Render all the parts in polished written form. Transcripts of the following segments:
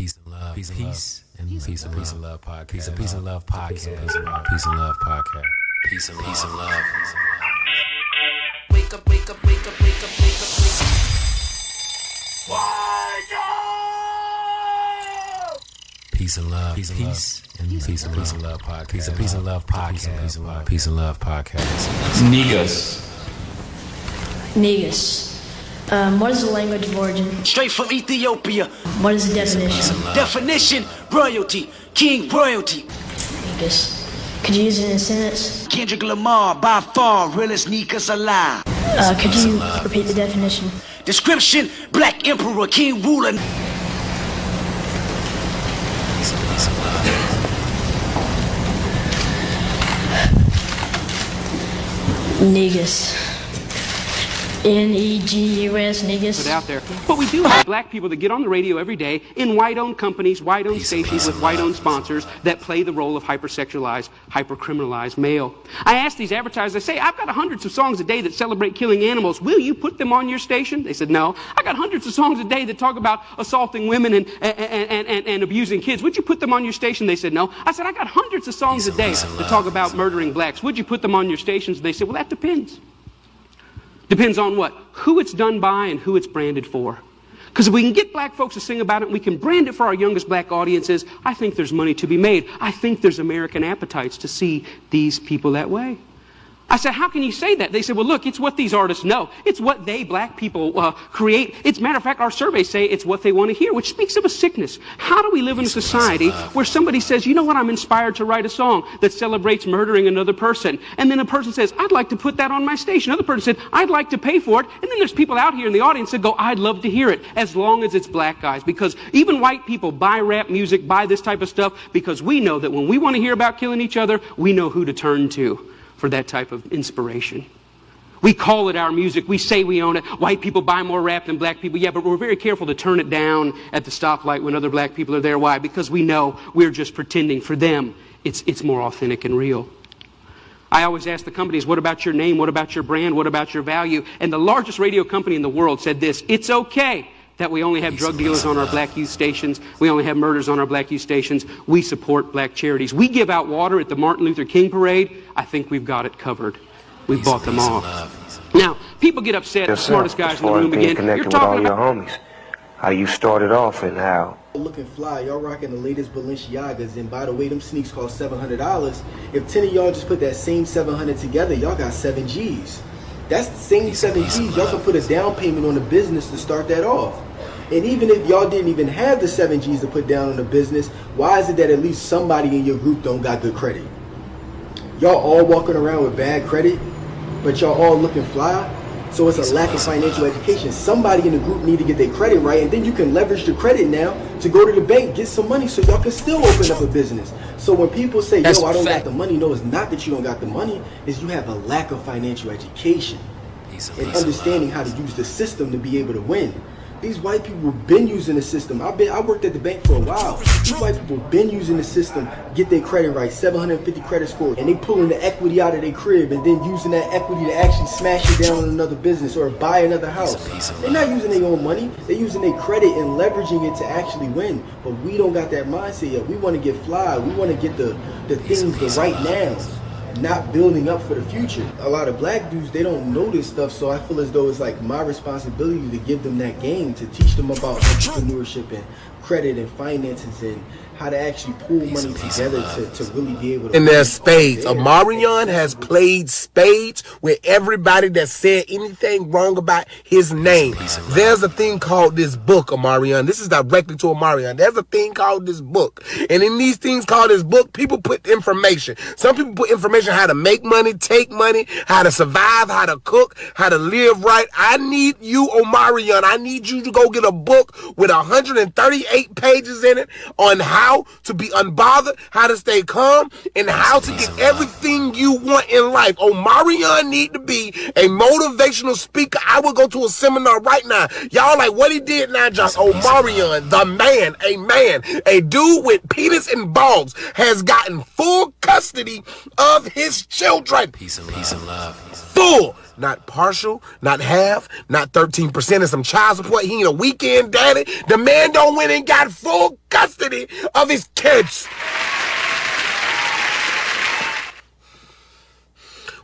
Peace and love. Peace and love podcast. Peace and love podcast. Peace and love podcast. Peace and love. Wake up, wake up, wake up, wake up, wake up, wake up. Peace and love. Peace and love podcast. Peace and love podcast. Peace and love podcast. Niggas. Negus. What is the language of origin? Straight from Ethiopia. What is the definition? Definition, royalty, king royalty. Negus. Could you use it in a sentence? Kendrick Lamar, by far, realest niggas alive. Could you repeat the definition? Description, black emperor, king ruler. Negus. Negus, Negus. Put out there. But we do have black people that get on the radio every day in white-owned companies, white-owned stations with white-owned sponsors that play the role of hypersexualized, hypercriminalized male. I ask these advertisers, I say, I've got hundreds of songs a day that celebrate killing animals. Will you put them on your station? They said, no. I got hundreds of songs a day that talk about assaulting women and abusing kids. Would you put them on your station? They said, no. I said, I got hundreds of songs a day that talk about murdering blacks. Would you put them on your stations? They said, well, that depends. Depends on what? Who it's done by and who it's branded for. Because if we can get black folks to sing about it and we can brand it for our youngest black audiences, I think there's money to be made. I think there's American appetites to see these people that way. I said, how can you say that? They said, well, look, it's what these artists know. It's what they, black people, create. It's, matter of fact, our surveys say it's what they want to hear, which speaks of a sickness. How do we live in a society where somebody says, you know what, I'm inspired to write a song that celebrates murdering another person. And then a person says, I'd like to put that on my station. Another person said, I'd like to pay for it. And then there's people out here in the audience that go, I'd love to hear it, as long as it's black guys. Because even white people buy rap music, buy this type of stuff, because we know that when we want to hear about killing each other, we know who to turn to for that type of inspiration. We call it our music. We say we own it. White people buy more rap than black people. Yeah, but we're very careful to turn it down at the stoplight when other black people are there. Why? Because we know we're just pretending. For them, it's more authentic and real. I always ask the companies, what about your name? What about your brand? What about your value? And the largest radio company in the world said this: it's okay that we only have drug dealers on our black youth stations. We only have murders on our black youth stations. We support black charities. We give out water at the Martin Luther King parade. I think we've got it covered. We've bought them off. Now, people get upset, the smartest guys in the room again. You're talking about all your homies. How you started off and how. Looking fly, y'all rocking the latest Balenciagas, and by the way, them sneaks cost $700. If 10 of y'all just put that same 700 together, y'all got 7 G's. That's the same 7 G's. Y'all can put a down payment on the business to start that off. And even if y'all didn't even have the 7 G's to put down on the business, why is it that at least somebody in your group don't got good credit? Y'all all walking around with bad credit, but y'all all looking fly? So it's a lack of financial education. Somebody in the group need to get their credit right, and then you can leverage the credit now to go to the bank, get some money so y'all can still open up a business. So when people say, yo, I don't got the money, no, it's not that you don't got the money, it's you have a lack of financial education and understanding how to use the system to be able to win. These white people have been using the system. I worked at the bank for a while. These white people have been using the system, get their credit right, 750 credit score, and they pulling the equity out of their crib and then using that equity to actually smash it down on another business or buy another house. They're not using their own money. They're using their credit and leveraging it to actually win. But we don't got that mindset yet. We want to get fly. We want to get the things the right now, not building up for the future. A lot of black dudes, they don't know this stuff, so I feel as though it's like my responsibility to give them that game, to teach them about entrepreneurship and credit and finances and how to actually pull money together to really be able to. And there's spades. Omarion has played spades with everybody that said anything wrong about his name. There's a thing called this book, Omarion. This is directly to Omarion. There's a thing called this book. And in these things called this book, people put information. Some people put information how to make money, take money, how to survive, how to cook, how to live right. I need you, Omarion. I need you to go get a book with 138 pages in it on how to be unbothered, how to stay calm, and how to get everything you want in life. Omarion need to be a motivational speaker. I will go to a seminar right now. Y'all like what he did now, Josh. Omarion, the man, a dude with penis and balls, has gotten full custody of his children. Peace and love. Full not partial, not half, not 13% of some child support. He ain't a weekend daddy. The man don't win and got full custody of his kids.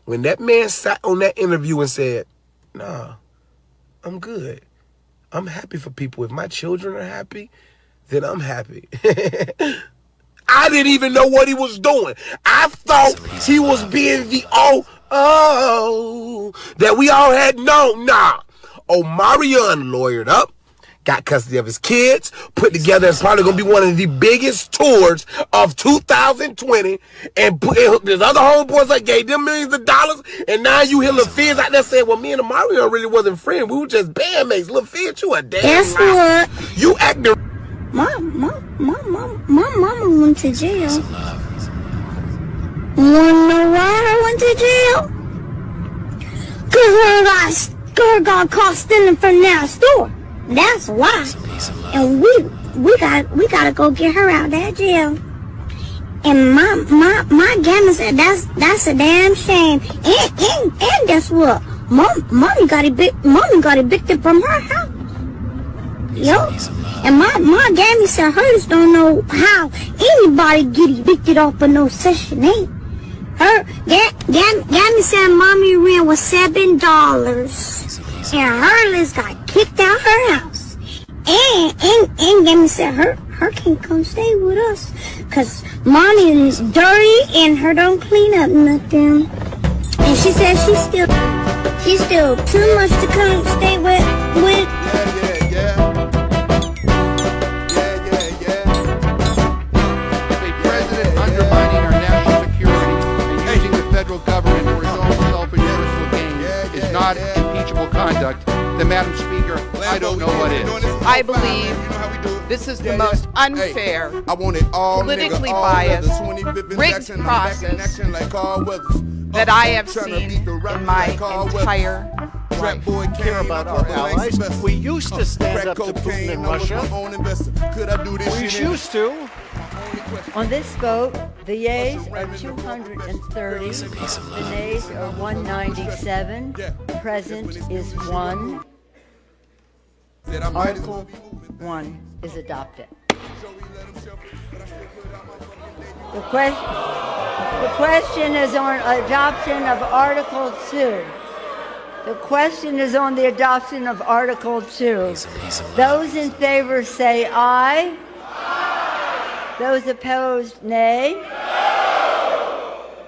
When that man sat on that interview and said, nah, I'm good. I'm happy for people. If my children are happy, then I'm happy. I didn't even know what he was doing. I thought he was being the that we all had known. Nah. Omarion lawyered up, got custody of his kids, put together, it's probably going to be one of the biggest tours of 2020, and there's other homeboys that gave them millions of dollars, and now you hear Lil Fizz out there saying, well, me and Omarion really wasn't friends. We were just bandmates. Lil Fizz, you a damn Guess liar. what? You acting... My mama went to jail. Wanna know why I went to jail? Cause her got caught stealing from that store. That's why. And we gotta go get her out of that jail. And my gamma said that's a damn shame. And guess what? Mommy got evicted from her house. Yo, and my gammy said hers don't know how anybody get evicted off of no Section 8. Her gammy said mommy rent was $7, and her list got kicked out her house. And gammy said her can't come stay with us, cause mommy is dirty and her don't clean up nothing. And she said she's still too much to come stay with. Government for his own selfish personal gain is not impeachable conduct, then Madam Speaker, I don't know what is. I believe this is the most unfair, politically biased, rigged process that I have seen in my entire life. Care about our allies. We used to stand up to Putin in Russia. We used to. On this vote, the yeas are 230, the nays are 197, present is 1. Article 1 is adopted. The question is on adoption of Article 2. The question is on the adoption of Article 2. Those in favor say aye. Those opposed, nay.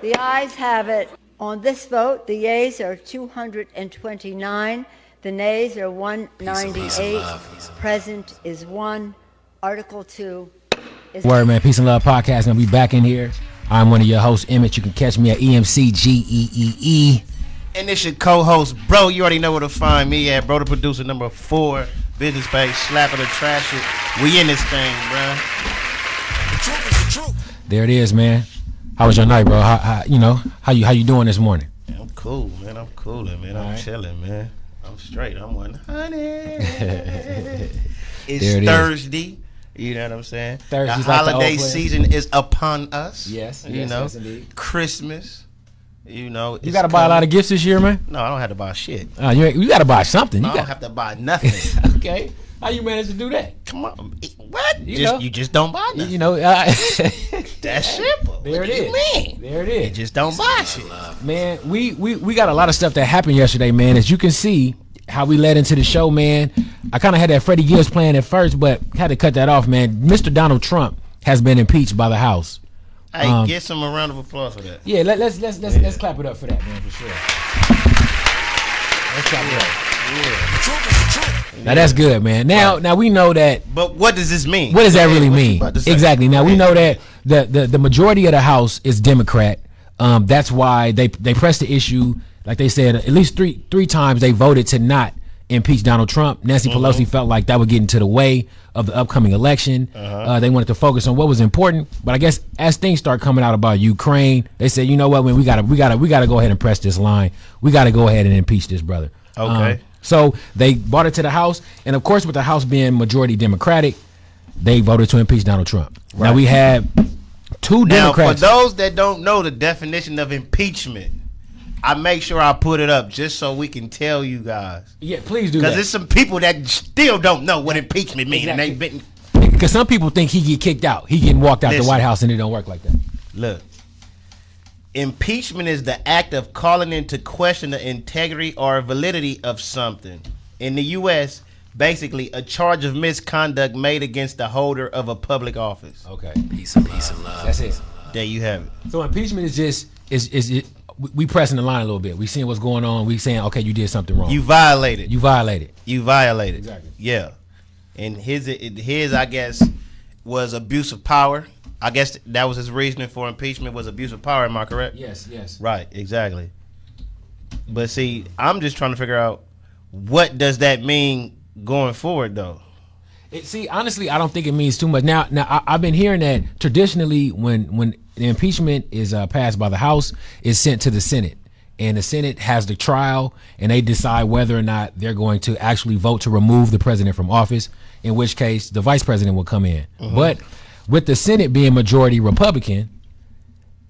The ayes have it. On this vote, the yeas are 229, the nays are 198, present is 1. Article 2 is... Word, man. Peace and Love Podcast. Gonna be back in here. I'm one of your hosts, Emmett. You can catch me at EMCGEEE. And it's your co-host, bro. You already know where to find me at, bro. The producer number 4, business page, slap it or trash it. We in this thing, bro. There it is, man. How was your night, bro? How you doing this morning? Yeah, I'm cool, man. I'm cooling, man. I'm chilling, man. I'm straight. I'm 100. It's Thursday. You know what I'm saying? Thursday's the holiday season is upon us. Yes, yes, indeed. Christmas. You know, you got to buy a lot of gifts this year, man? No, I don't have to buy shit. You got to buy something. No, I don't have to buy nothing. Okay. How you manage to do that? Come on. What? You just don't buy nothing. You know, that's simple. There what it is. You mean? There it is. You just don't buy shit. Man, we got a lot of stuff that happened yesterday, man. As you can see, how we led into the show, man. I kind of had that Freddie Gibbs plan at first, but had to cut that off, man. Mr. Donald Trump has been impeached by the House. Hey, get some round of applause for that. Yeah, let's clap it up for that, man, for sure. Let's clap it up. Yeah. Now that's good, man. Now we know that. But what does this mean? What does that really mean? Exactly. Now we know that the majority of the House is Democrat. That's why they pressed the issue. Like they said, at least three times they voted to not impeach Donald Trump. Nancy Pelosi felt like that would get into the way of the upcoming election. They wanted to focus on what was important. But I guess as things start coming out about Ukraine, they said, you know what, man, we gotta go ahead and press this line. We gotta go ahead and impeach this brother. Okay. So they brought it to the House, and of course, with the House being majority Democratic, they voted to impeach Donald Trump. Right. Now we have two Democrats. Now, for those that don't know the definition of impeachment, I make sure I put it up just so we can tell you guys. Yeah, please do that. Because there's some people that still don't know what impeachment means. Exactly. And they've been. Because some people think he get kicked out. He getting walked out the White House, and it don't work like that. Look. Impeachment is the act of calling into question the integrity or validity of something. In the U.S., basically a charge of misconduct made against the holder of a public office. Okay. Peace and love. That's it. There you have it. So impeachment is just we pressing the line a little bit. We seeing what's going on. We saying, okay, you did something wrong. You violated. You violated. Exactly. Yeah. And his I guess was abuse of power. I guess that was his reasoning for impeachment, was abuse of power. Am I correct? Yes. Right, exactly. But see, I'm just trying to figure out what does that mean going forward, though. Honestly, I don't think it means too much. Now, I've been hearing that traditionally, when the impeachment is passed by the House, it's sent to the Senate, and the Senate has the trial, and they decide whether or not they're going to actually vote to remove the president from office. In which case, the vice president will come in, but with the Senate being majority Republican,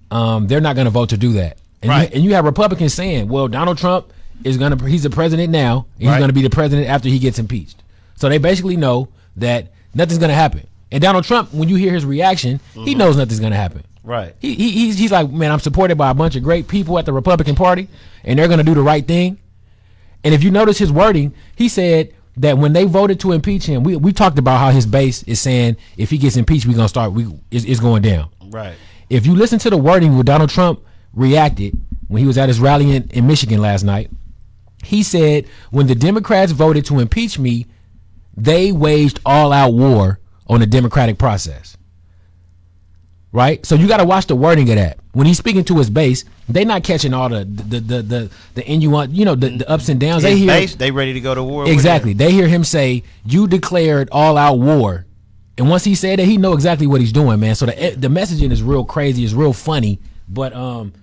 they're not going to vote to do that. And, right. You have Republicans saying, well, Donald Trump he's the president now. He's Right. going to be the president after he gets impeached. So they basically know that nothing's going to happen. And Donald Trump, when you hear his reaction, he knows nothing's going to happen. Right. He's like, man, I'm supported by a bunch of great people at the Republican Party, and they're going to do the right thing. And if you notice his wording, he said that when they voted to impeach him, we talked about how his base is saying if he gets impeached, we're going to start, it's going down. Right. If you listen to the wording where Donald Trump reacted when he was at his rally in Michigan last night, he said, when the Democrats voted to impeach me, they waged all-out war on the democratic process. Right? So you got to watch the wording of that. When he's speaking to his base, they're not catching all the the ups and downs. His base, they ready to go to war. Exactly. They hear him say, you declared all-out war. And once he said that, he know exactly what he's doing, man. So the messaging is real crazy. It's real funny. But I'm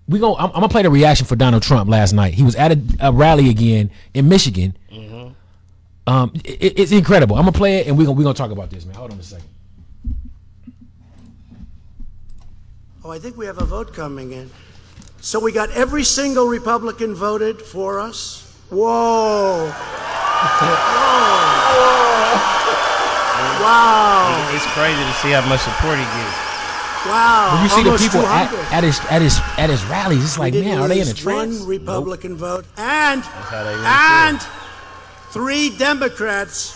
gonna play the reaction for Donald Trump last night. He was at a rally again in Michigan. It's incredible. I'm gonna play it, and we're gonna talk about this, man. Hold on a second. Oh, I think we have a vote coming in. So we got every single Republican voted for us. Whoa. Wow. It's crazy to see how much support he gets. Wow. When you see Almost the people 200. at his rallies, it's like, man, are they in a trance? One Republican vote, and That's how they really 3 Democrats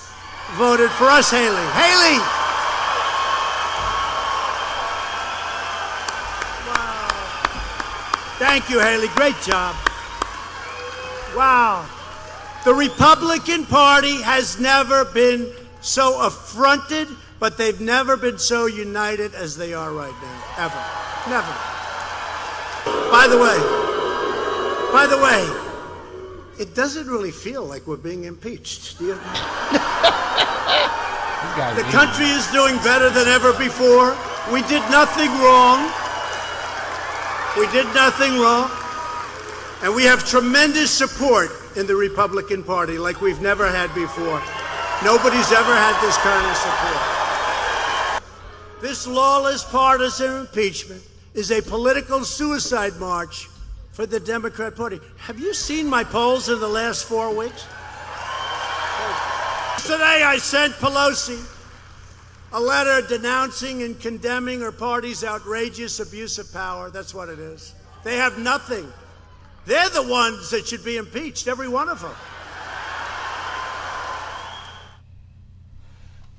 voted for us, Haley. Haley. Wow. Thank you, Haley. Great job. Wow. The Republican Party has never been so affronted, but they've never been so united as they are right now. Ever. Never. By the way, it doesn't really feel like we're being impeached. Do you? The country is doing better than ever before. We did nothing wrong. And we have tremendous support in the Republican Party like we've never had before. Nobody's ever had this kind of support. This lawless partisan impeachment is a political suicide march for the Democrat Party. Have you seen my polls in the last 4 weeks? Today I sent Pelosi a letter denouncing and condemning her party's outrageous abuse of power. That's what it is. They have nothing. They're the ones that should be impeached, every one of them.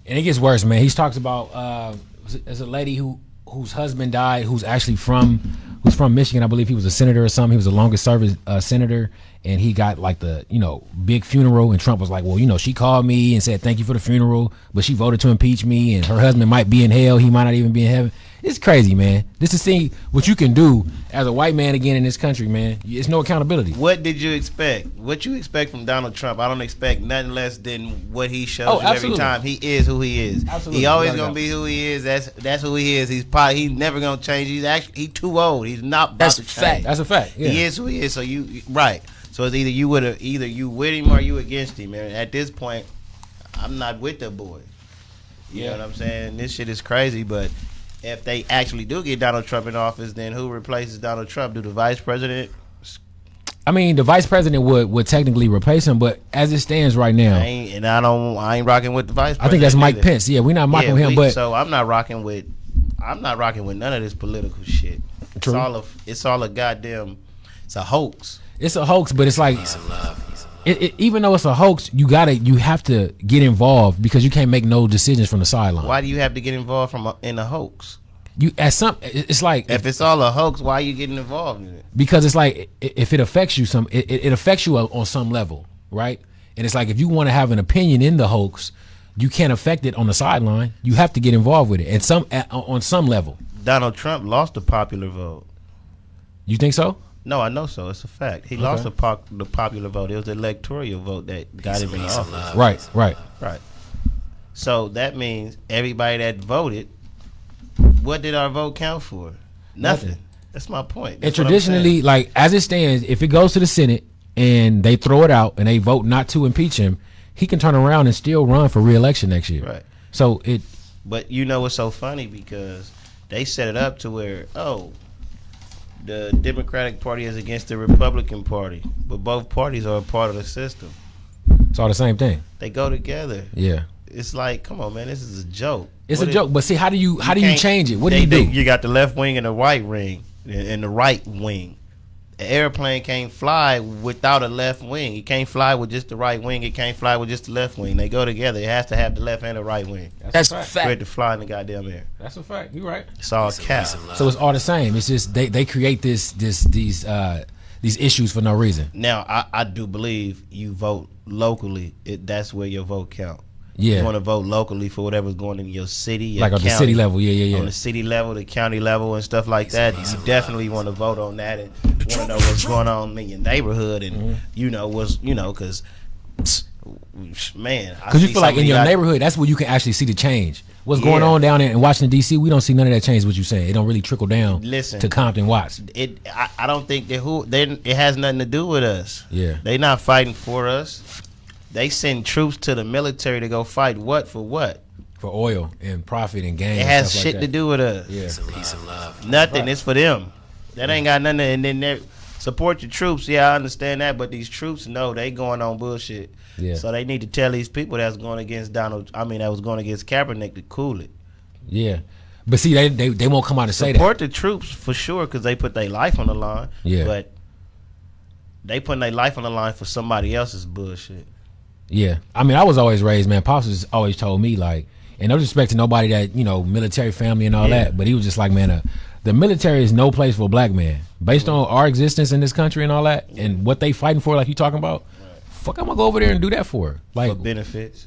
And it gets worse, man. He talks about there's a lady whose husband died, who's from Michigan. I believe he was a senator or something. He was the longest serving senator, and he got like the big funeral. And Trump was like, well, she called me and said thank you for the funeral, but she voted to impeach me, and her husband might be in hell. He might not even be in heaven. It's crazy, man. This is seeing what you can do as a white man again in this country, man. It's no accountability. What did you expect? What you expect from Donald Trump? I don't expect nothing less than what he shows you every time. He is who he is. Absolutely. He always gonna be who he is. That's who he is. He's never gonna change. He's too old. He's not about to change. That's a fact. Yeah. He is who he is. So right. So it's either you with him or you against him. And at this point, I'm not with the boy. You know what I'm saying? This shit is crazy, but if they actually do get Donald Trump in office, then who replaces Donald Trump? Do the vice president I mean, the vice president would technically replace him, but as it stands right now, I ain't rocking with the vice president. I think that's Mike either. Pence. Yeah, we're not rocking with him, but so I'm not rocking with none of this political shit. True. It's all a goddamn. It's a hoax. It's a hoax, but it's like even though it's a hoax, you have to get involved because you can't make no decisions from the sideline. Why do you have to get involved in a hoax? It's like if it's all a hoax, why are you getting involved in it? Because it's like if it affects you it affects you on some level, right? And it's like if you want to have an opinion in the hoax, you can't affect it on the sideline. You have to get involved with it on some level. Donald Trump lost the popular vote. You think so? No, I know so. It's a fact. He lost the popular vote. It was the electoral vote that got him in office. Right. So that means everybody that voted. What did our vote count for? Nothing. That's my point. And traditionally, like as it stands, if it goes to the Senate and they throw it out and they vote not to impeach him, he can turn around and still run for re-election next year. Right. So But you know what's so funny because they set it up to where the Democratic Party is against the Republican Party, but both parties are a part of the system. It's all the same thing. They go together. Yeah. It's like, come on, man, this is a joke. It's a joke, but see, how do you change it? What do you do? You got the left wing and the right wing, and the right wing. An airplane can't fly without a left wing. It can't fly with just the right wing. It can't fly with just the left wing. They go together. It has to have the left and the right wing. That's a fact. For it to fly in the goddamn air. That's a fact. You're right. It's all cap. So it's all the same. It's just they create these issues for no reason. Now I do believe you vote locally. That's where your vote count. Yeah. You want to vote locally for whatever's going in your city, your like on county, the city level. Yeah. On the city level, the county level, and stuff like that. You definitely want to vote on that and want to know what's going on in your neighborhood, and because man, because you feel like in your neighborhood, that's where you can actually see the change. What's going on down there in Washington D.C. We don't see none of that change. What you saying? It don't really trickle down. To Compton, Watts. I don't think it has nothing to do with us. Yeah, they not fighting for us. They send troops to the military to go fight what? For what? For oil and profit and gain. It has shit to do with us. Yeah. Peace and love. Nothing. It's for them. That ain't got nothing. And then they support your troops. Yeah, I understand that. But these troops know they going on bullshit. Yeah. So they need to tell these people that was going against that was going against Kaepernick to cool it. Yeah. But see, they won't come out and say that. Support the troops for sure because they put their life on the line. Yeah. But they putting their life on the line for somebody else's bullshit. Yeah, I mean, I was always raised, man. Pops has always told me, like, and no disrespect to nobody that, military family and all that, but he was just like, man, the military is no place for a black man. Based on our existence in this country and all that, and what they fighting for, like you talking about, fuck, I'm gonna go over there and do that for. Like, for benefits.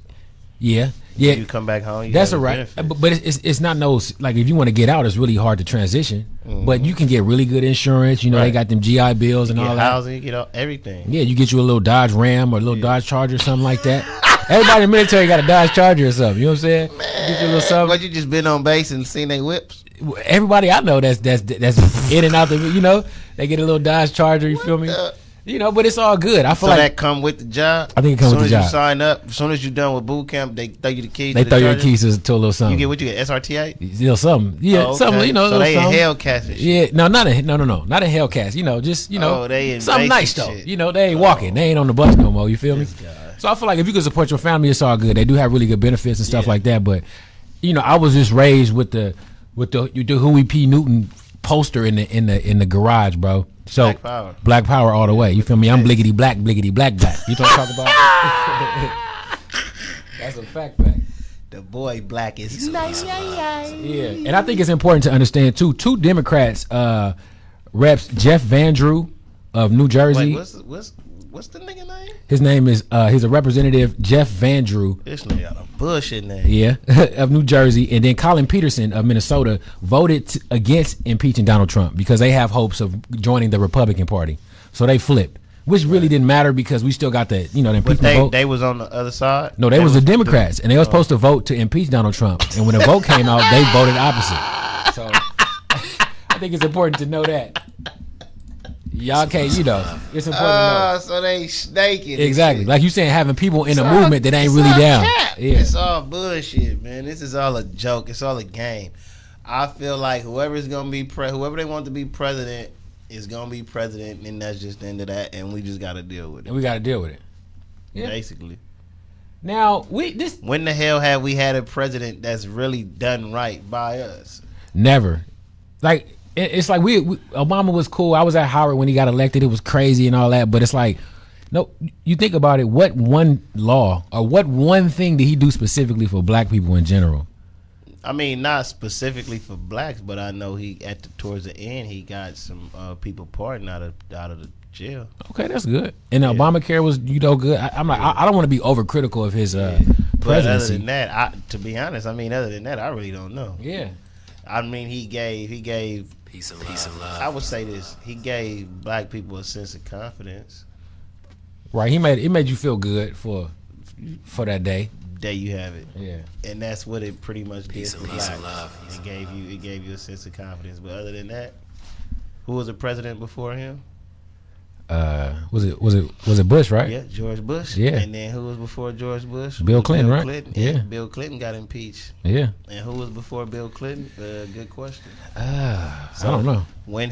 Yeah. When you come back home. That's all right. But it's not like if you want to get out, it's really hard to transition. Mm-hmm. But you can get really good insurance. They got them GI Bills and all that. Housing, you get everything. Yeah, you get you a little Dodge Ram or a little Dodge Charger or something like that. Everybody in the military got a Dodge Charger or something. You know what I'm saying? Man, get you a little something. What, you just been on base and seen they whips? Everybody I know that's in and out they get a little Dodge Charger. You feel me? But it's all good. I feel like that come with the job. I think it comes with the job. As soon as you sign up, as soon as you're done with boot camp, they throw you the keys. They throw you the keys to a little something. You get what you get? SRTA? Something. Yeah, something. So they in Hellcats and shit. Yeah, no, not a Hellcats. Just they in something nice though. Shit. They ain't walking. They ain't on the bus no more. You feel me? So I feel like if you can support your family, it's all good. They do have really good benefits and stuff like that. But I was just raised with the Huey P. Newton poster in the garage, bro. So Black Power all the way. You feel me? I'm bliggity black. You know what I'm talking about? That's a fact. The boy black is nice. Yeah, and I think it's important to understand too. Two Democrats reps Jeff Van Drew of New Jersey. Wait, what's the nigga name? His name is he's a representative, Jeff Van Drew. This nigga got a bullshit name. Yeah, of New Jersey, and then Colin Peterson of Minnesota voted against impeaching Donald Trump because they have hopes of joining the Republican Party. So they flipped, which really didn't matter because we still got the the impeachment vote. They was on the other side. No, they was the Democrats, and they were supposed to vote to impeach Donald Trump. And when the vote came out, they voted opposite. So I think it's important to know that. Y'all can't, it's important to know. So they snaking. Exactly. Like you saying, having people in a movement that ain't really down. Yeah. It's all bullshit, man. This is all a joke. It's all a game. I feel like whoever they want to be president is gonna be president, and that's just the end of that, and we just gotta deal with it. And we gotta deal with it. Yeah. Basically. Now when the hell have we had a president that's really done right by us? Never. Like it's like we Obama was cool. I was at Howard when he got elected. It was crazy and all that, but it's like, no, you think about it. What one law or what one thing did he do specifically for black people in general? I mean, not specifically for blacks, but I know he towards the end he got some people pardoned out of the jail. Okay, that's good. And Obamacare was good. I'm like, I don't want to be overcritical of his presidency. But other than that, to be honest, I mean, other than that, I really don't know. Yeah. I mean, he gave peace and love. I would say this: he gave black people a sense of confidence. Right. It made you feel good for that day. There you have it. Yeah. And that's what it pretty much did for Peace blacks. and love. It gave you a sense of confidence. But other than that, who was the president before him? Was it Bush, right? Yeah, George Bush. Yeah. And then who was before George Bush? Bill Clinton, right? Clinton. Yeah. Bill Clinton got impeached. Yeah. And who was before Bill Clinton? Good question. I don't know. When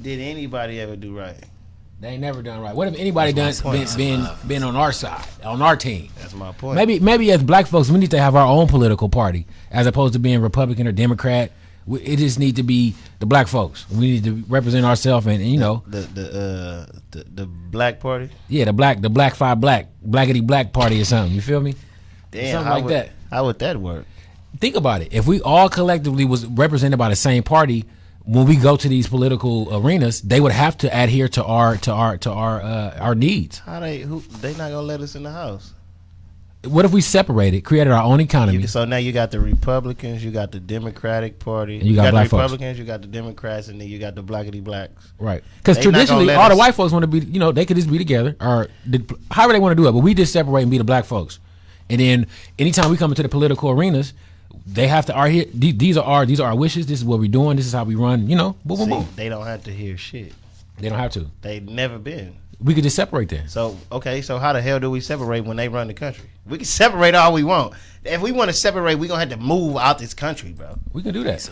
did anybody ever do right? They ain't never done right. What if anybody been on our side, on our team? That's my point. Maybe as black folks, we need to have our own political party as opposed to being Republican or Democrat. It just need to be the black folks. We need to represent ourselves, and the black party. Yeah, the blackity black party or something. You feel me? Damn, something like that. How would that work? Think about it. If we all collectively was represented by the same party, when we go to these political arenas, they would have to adhere to our needs. They not gonna let us in the house? What if we separated, created our own economy? So now you got the Republicans, you got the Democratic Party, and you got black the Republicans, folks. You got the Democrats, and then you got the blackity blacks. Right. Because traditionally, all the white folks want to be, they could just be together, or however they want to do it. But we just separate and be the black folks. And then anytime we come into the political arenas, they have to these are our wishes. This is what we're doing. This is how we run. Boom, boom, boom. They don't have to hear shit. They don't have to. They've never been. We could just separate them. So how the hell do we separate when they run the country? We can separate all we want. If we want to separate, we're gonna have to move out this country, bro. We can do that.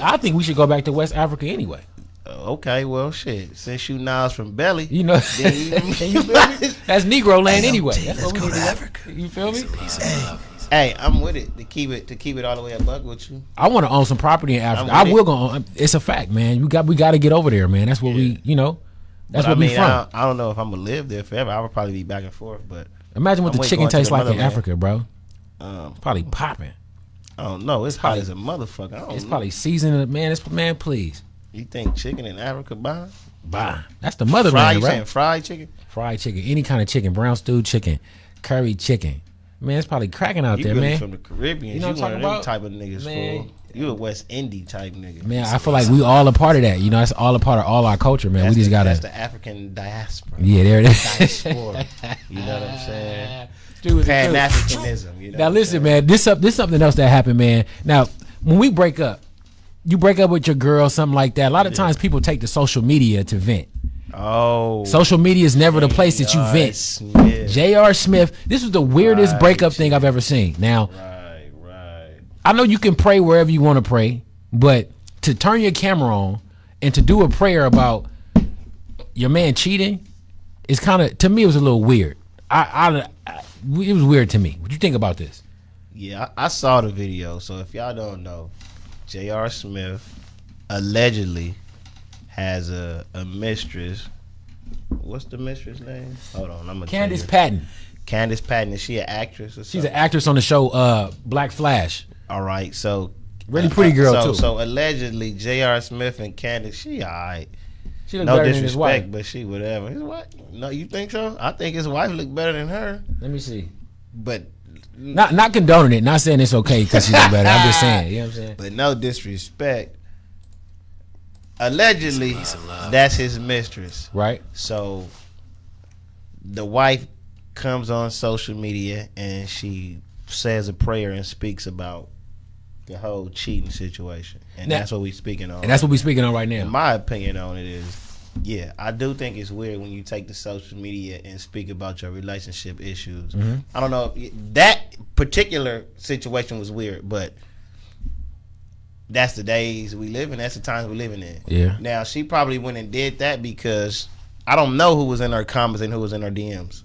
I think we should go back to West Africa anyway. Okay, well, shit. Since you Nas from Belly, then you feel me? That's Negro land anyway. That's what we need to Africa. You feel me? Hey, I'm with it to keep it all the way a buck with you. I want to own some property in Africa. I will go on. It's a fact, man. We got to get over there, man. That's what That's what we from. I don't know if I'm gonna live there forever. I would probably be back and forth, but imagine what the chicken tastes like in Africa, bro. Probably popping. I don't know. It's hot as a motherfucker. It's probably seasoned, man. Man, please. You think chicken in Africa bomb? Bah. That's the motherland, right? Saying fried chicken? Fried chicken, any kind of chicken, brown stewed chicken, curry chicken. Man, it's probably cracking out there, man. You from the Caribbean? You know what I'm talking about? Type of niggas, man. You a West Indian type nigga. Man, I feel like we all a part of that. It's all a part of all our culture, man. That's the African diaspora. Yeah, there it is. Diaspora. You know what I'm saying? Pan-Africanism. Now listen, man. This something else that happened, man. Now, when we break up, you break up with your girl, something like that. A lot of times people take to social media to vent. Oh. Social media is never the place that you vent. J.R. Smith, this was the weirdest breakup thing I've ever seen. Now, I know you can pray wherever you want to pray, but to turn your camera on and to do a prayer about your man cheating is kind of, to me, it was a little weird. It was weird to me. What do you think about this? Yeah, I saw the video. So if y'all don't know, J.R. Smith allegedly has a mistress. What's the mistress name? Hold on, I'm gonna Candace Patton. Candace Patton. Is she an actress or something? She's an actress on the show Black Flash. All right, so really pretty girl too. So allegedly, J.R. Smith and Candace, she alright. She look no better than his wife, but she whatever. His wife? No, you think so? I think his wife look better than her. Let me see. But not condoning it. Not saying it's okay because she look better. I'm just saying. You know what I'm saying? But no disrespect. Allegedly, that's his mistress. Right. So the wife comes on social media and she says a prayer and speaks about the whole cheating situation. And that's what we're speaking on. And that's what we're speaking on right now. My opinion on it is, yeah, I do think it's weird when you take to social media and speak about your relationship issues. Mm-hmm. I don't know if that particular situation was weird, but that's the days we live in. That's the times we living in. Yeah. Now she probably went and did that because I don't know who was in her comments and who was in her DMs.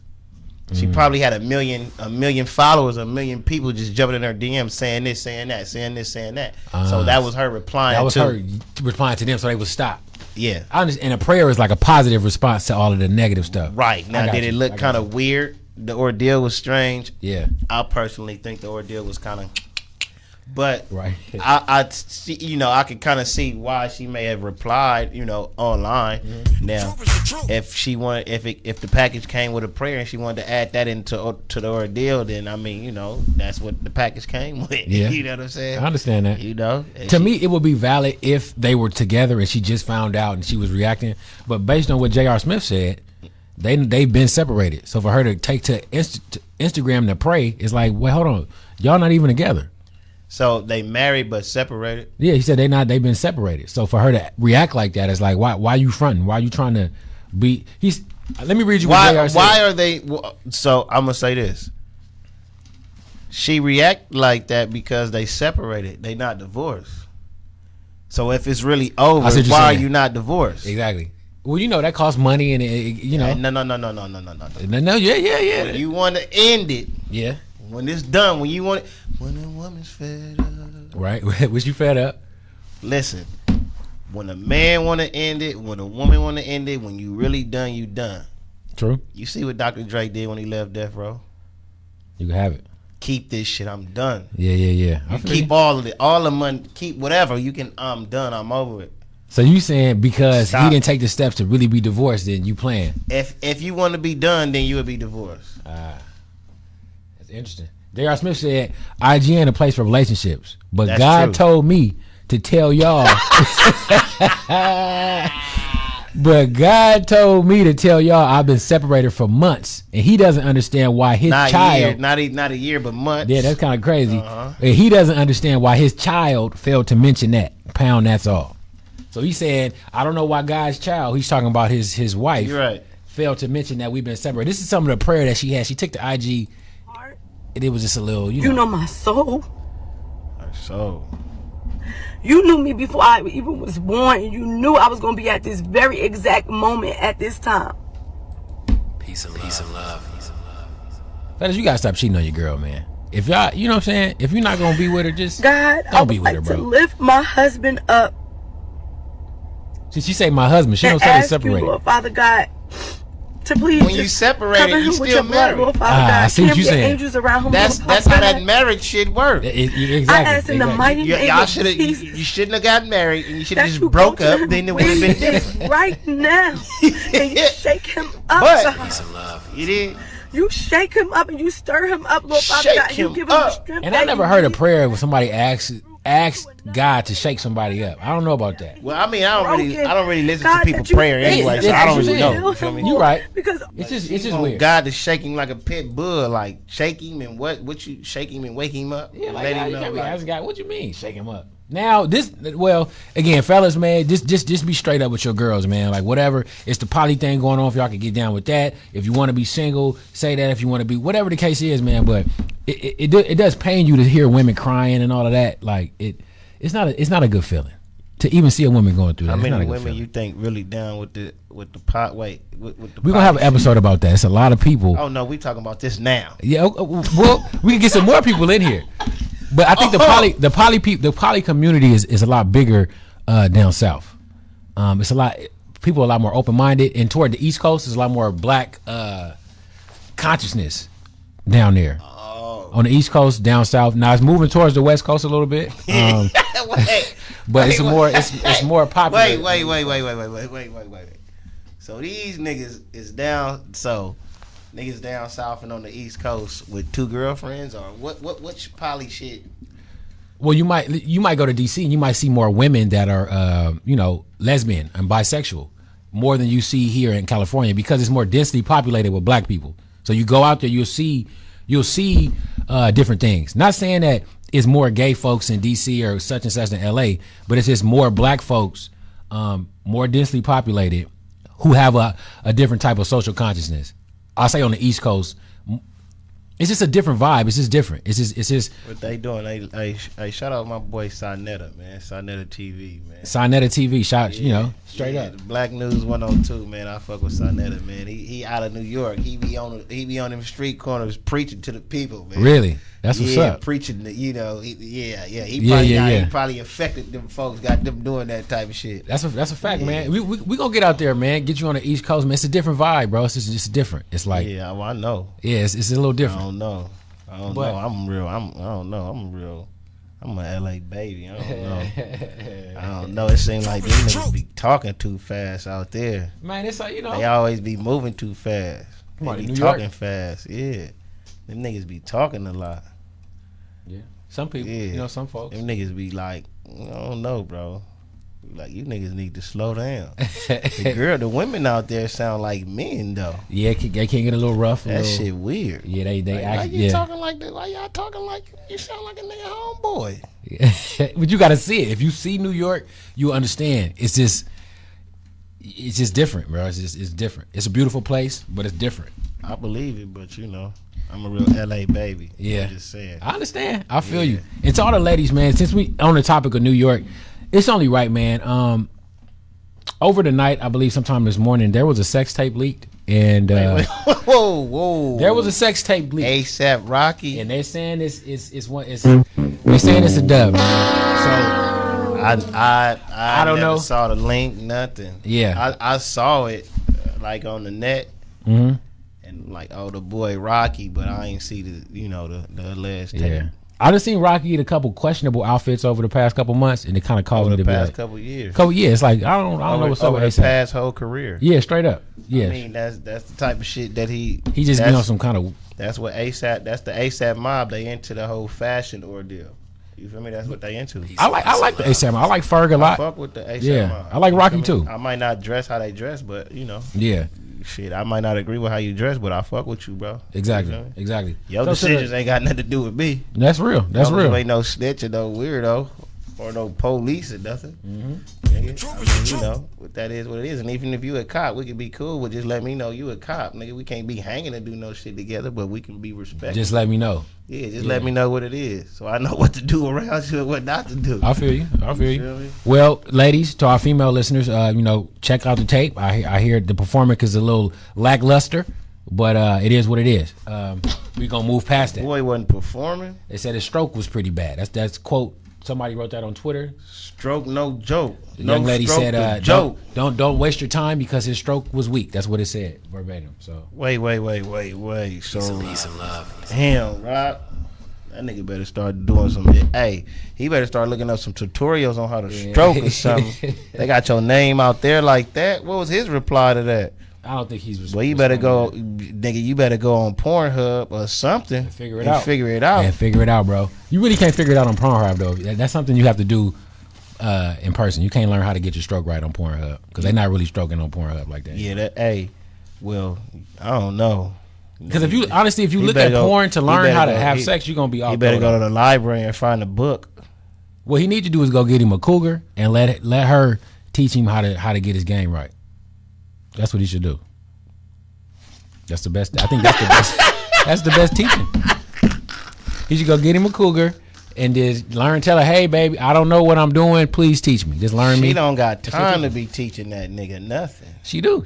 She probably had a million followers, a million people just jumping in her DMs saying this, saying that, saying this, saying that. So that was her replying. That was her replying to them, so they would stop. Yeah. I understand. And a prayer is like a positive response to all of the negative stuff. Right. Now, did it look kind of weird? The ordeal was strange. Yeah. I personally think the ordeal was kind of. But right. I see, I could kind of see why she may have replied, online. Now, if she wanted, if the package came with a prayer and she wanted to add that into the ordeal, then I mean, that's what the package came with. Yeah. You know what I'm saying? I understand that. And to me, it would be valid if they were together and she just found out and she was reacting. But based on what J.R. Smith said, they've been separated. So for her to take to Instagram to pray, it's like, wait, hold on, y'all not even together. So they married but separated. Yeah, he said they've been separated. So for her to react like that, it's like, why you fronting? Why are you trying to be? Let me read you what JR said. Why are they? So I'm gonna say this. She react like that because they separated. They not divorced. So if it's really over, why are you not divorced? Exactly. Well, that costs money, and No. No, yeah. When you want to end it, yeah. When it's done, when you want it, when a woman's fed up, right? Was you fed up? Listen, when a man want to end it, when a woman want to end it, when you really done, you done. True. You see what Dr. Dre did when he left Death Row? You can have it. Keep this shit. I'm done. Yeah. You keep all of it, all the money. Keep whatever you can. I'm done. I'm over it. So you saying because he didn't take the steps to really be divorced, then you playing? If you want to be done, then you would be divorced. That's interesting. J.R. Smith said IGN a place for relationships, but That's God true. told me to tell y'all. But God told me to tell y'all I've been separated for months, and he doesn't understand why his child. Not a year, but months. Yeah, that's kind of crazy. And he doesn't understand why his child failed to mention that. Pound, that's all. So he said, I don't know why God's child, he's talking about his wife, You're right, failed to mention that we've been separated. This is some of the prayer that she had. She took the IG, and it was just a little, You know my soul. Her soul. You knew me before I even was born, and you knew I was going to be at this very exact moment at this time. Peace and love. Fellas, you gotta stop cheating on your girl, man. If y'all, you know what I'm saying? If you're not gonna be with her, just God, don't be with her, to bro. lift my husband up. She say my husband. She don't say they separated. You, Lord Father God, to please When you separated, you still married. Lord Father God. I see what you're saying. Angels around him. That's how that marriage shit works. Exactly. I asked in the mighty name Y'all of should have. Jesus. You shouldn't have got married, and you should have that just you broke go to up. him Then it would have been different. right now, and you shake him up. But God. you did. You shake him up and you stir him up, Lord Father Shake God. You him give him the up. strength. And I never heard a prayer where somebody asks God to shake somebody up. I don't know about that. Well, I mean, I don't really listen God, to people that you prayer anyway, so Yeah, I don't that's really what I'm know. saying. You feel me? You right. Because It's just You want weird. God to shake him like a pit bull, like shake him and what you shake him and wake him up. Yeah, like, let God, him you know. can't be Like, asking God, what you mean, shake him up? Now, again, fellas, man, just be straight up with your girls, man. Like, whatever, it's the poly thing going on. If y'all can get down with that. If you want to be single, say that. If you want to be, whatever the case is, man. But it does pain you to hear women crying and all of that. Like, it's not a good feeling to even see a woman going through that. how It's not many a good women feeling. you think really down with the pot? Wait, with the We're gonna have an episode about that. It's a lot of people. Oh no, we talking about this now. Yeah, well, we can get some more people in here. But I think the poly community is a lot bigger down south. It's people are a lot more open minded, and toward the East Coast, there's a lot more black consciousness down there. On the East Coast, down south. Now it's moving towards the West Coast a little bit. But it's more popular. Wait. So these niggas is down. So niggas down south and on the East Coast with two girlfriends, or what's poly shit? Well, you might go to DC and you might see more women that are lesbian and bisexual more than you see here in California because it's more densely populated with black people. So you go out there, you'll see different things. Not saying that it's more gay folks in DC or such and such in LA, but it's just more black folks, more densely populated, who have a different type of social consciousness. I'll say on the East Coast It's just a different vibe. It's just different. It's just what they doing. They shout out my boy Sonetta, man. Sonetta TV, man. Sonetta TV, straight up. Black News 102, man. I fuck with Sonetta, man. He out of New York. He be on them street corners preaching to the people, man. Really? That's what's up. Preaching, He probably affected them folks, got them doing that type of shit. That's a fact, man. We gonna get out there, man. Get you on the East Coast, man. It's a different vibe, bro. It's just different. It's like I know. Yeah, it's a little different. I don't know. I don't know. I'm real. I don't know. I'm real. I'm a LA baby. I don't know. I don't know. It seems like these niggas be talking too fast out there. Man, it's like, they always be moving too fast. They be talking fast. Yeah. Them niggas be talking a lot. Yeah. Some people, some folks. Them niggas be like, I don't know, bro. Like, you niggas need to slow down. The women out there sound like men, though. Yeah, they can get a little rough. Shit weird. Yeah, they like, act. Why you talking like that? Why y'all talking like you sound like a nigga homeboy? But you got to see it. If you see New York, you understand. It's just different, bro. It's different. It's a beautiful place, but it's different. I believe it, but I'm a real LA baby. Yeah, I'm just saying. I understand. I feel you. And to all the ladies, man. Since we on the topic of New York, it's only right, man. Over the night, I believe sometime this morning, there was a sex tape leaked, and whoa, there was a sex tape leaked. ASAP Rocky, and they're saying they're saying it's a dub. So I don't know. Saw the link, nothing. Yeah, I saw it like on the net, and like the boy Rocky, but I ain't see the alleged tape. Yeah. I done seen Rocky eat a couple questionable outfits over the past couple months, and it kind of caused me to be like, couple years. It's like I don't know what's up with his past whole career. Yeah, straight up. Yeah, I mean that's the type of shit that he just be on some kind of. That's what ASAP. That's the ASAP mob. They into the whole fashion ordeal. You feel me? That's what they into. I like the ASAP mob. I like Ferg a lot. I fuck with the ASAP mob. I like Rocky too. I might not dress how they dress, but Yeah. Shit, I might not agree with how you dress, but I fuck with you, bro. Exactly. Exactly. Your decisions ain't got nothing to do with me. That's real. That's real. You ain't no snitch or no weirdo or no police or nothing. What that is, what it is. And even if you a cop, we can be cool with just let me know you a cop, nigga. We can't be hanging and do no shit together, but we can be respectful. Just let me know. Yeah, just let me know what it is, so I know what to do around you and what not to do. I feel you. Well, ladies, to our female listeners, check out the tape. I hear the performance is a little lackluster, but it is what it is. We gonna move past that. Boy wasn't performing. They said his stroke was pretty bad. That's quote. Somebody wrote that on Twitter. Stroke, no joke. The young lady said, joke. Don't waste your time because his stroke was weak. That's what it said verbatim. So wait. So peace and love. Damn, Rob. That nigga better start doing some. Hey, he better start looking up some tutorials on how to stroke or something. They got your name out there like that. What was his reply to that? I don't think he's. Well, you better go, nigga. You better go on Pornhub or something. And figure it out. Figure it out. And figure it out, bro. You really can't figure it out on Pornhub though. That's something you have to do in person. You can't learn how to get your stroke right on Pornhub because they're not really stroking on Pornhub like that. Yeah, well, I don't know. Because if you look at porn to learn how to have sex, you're gonna be all. You better go to the library and find a book. What he needs to do is go get him a cougar and let her teach him how to get his game right. That's what he should do. That's the best. I think that's the best. That's the best teaching. He should go get him a cougar and just tell her, hey, baby, I don't know what I'm doing. Please teach me. Just learn me. She don't got time to be teaching that nigga nothing. She do.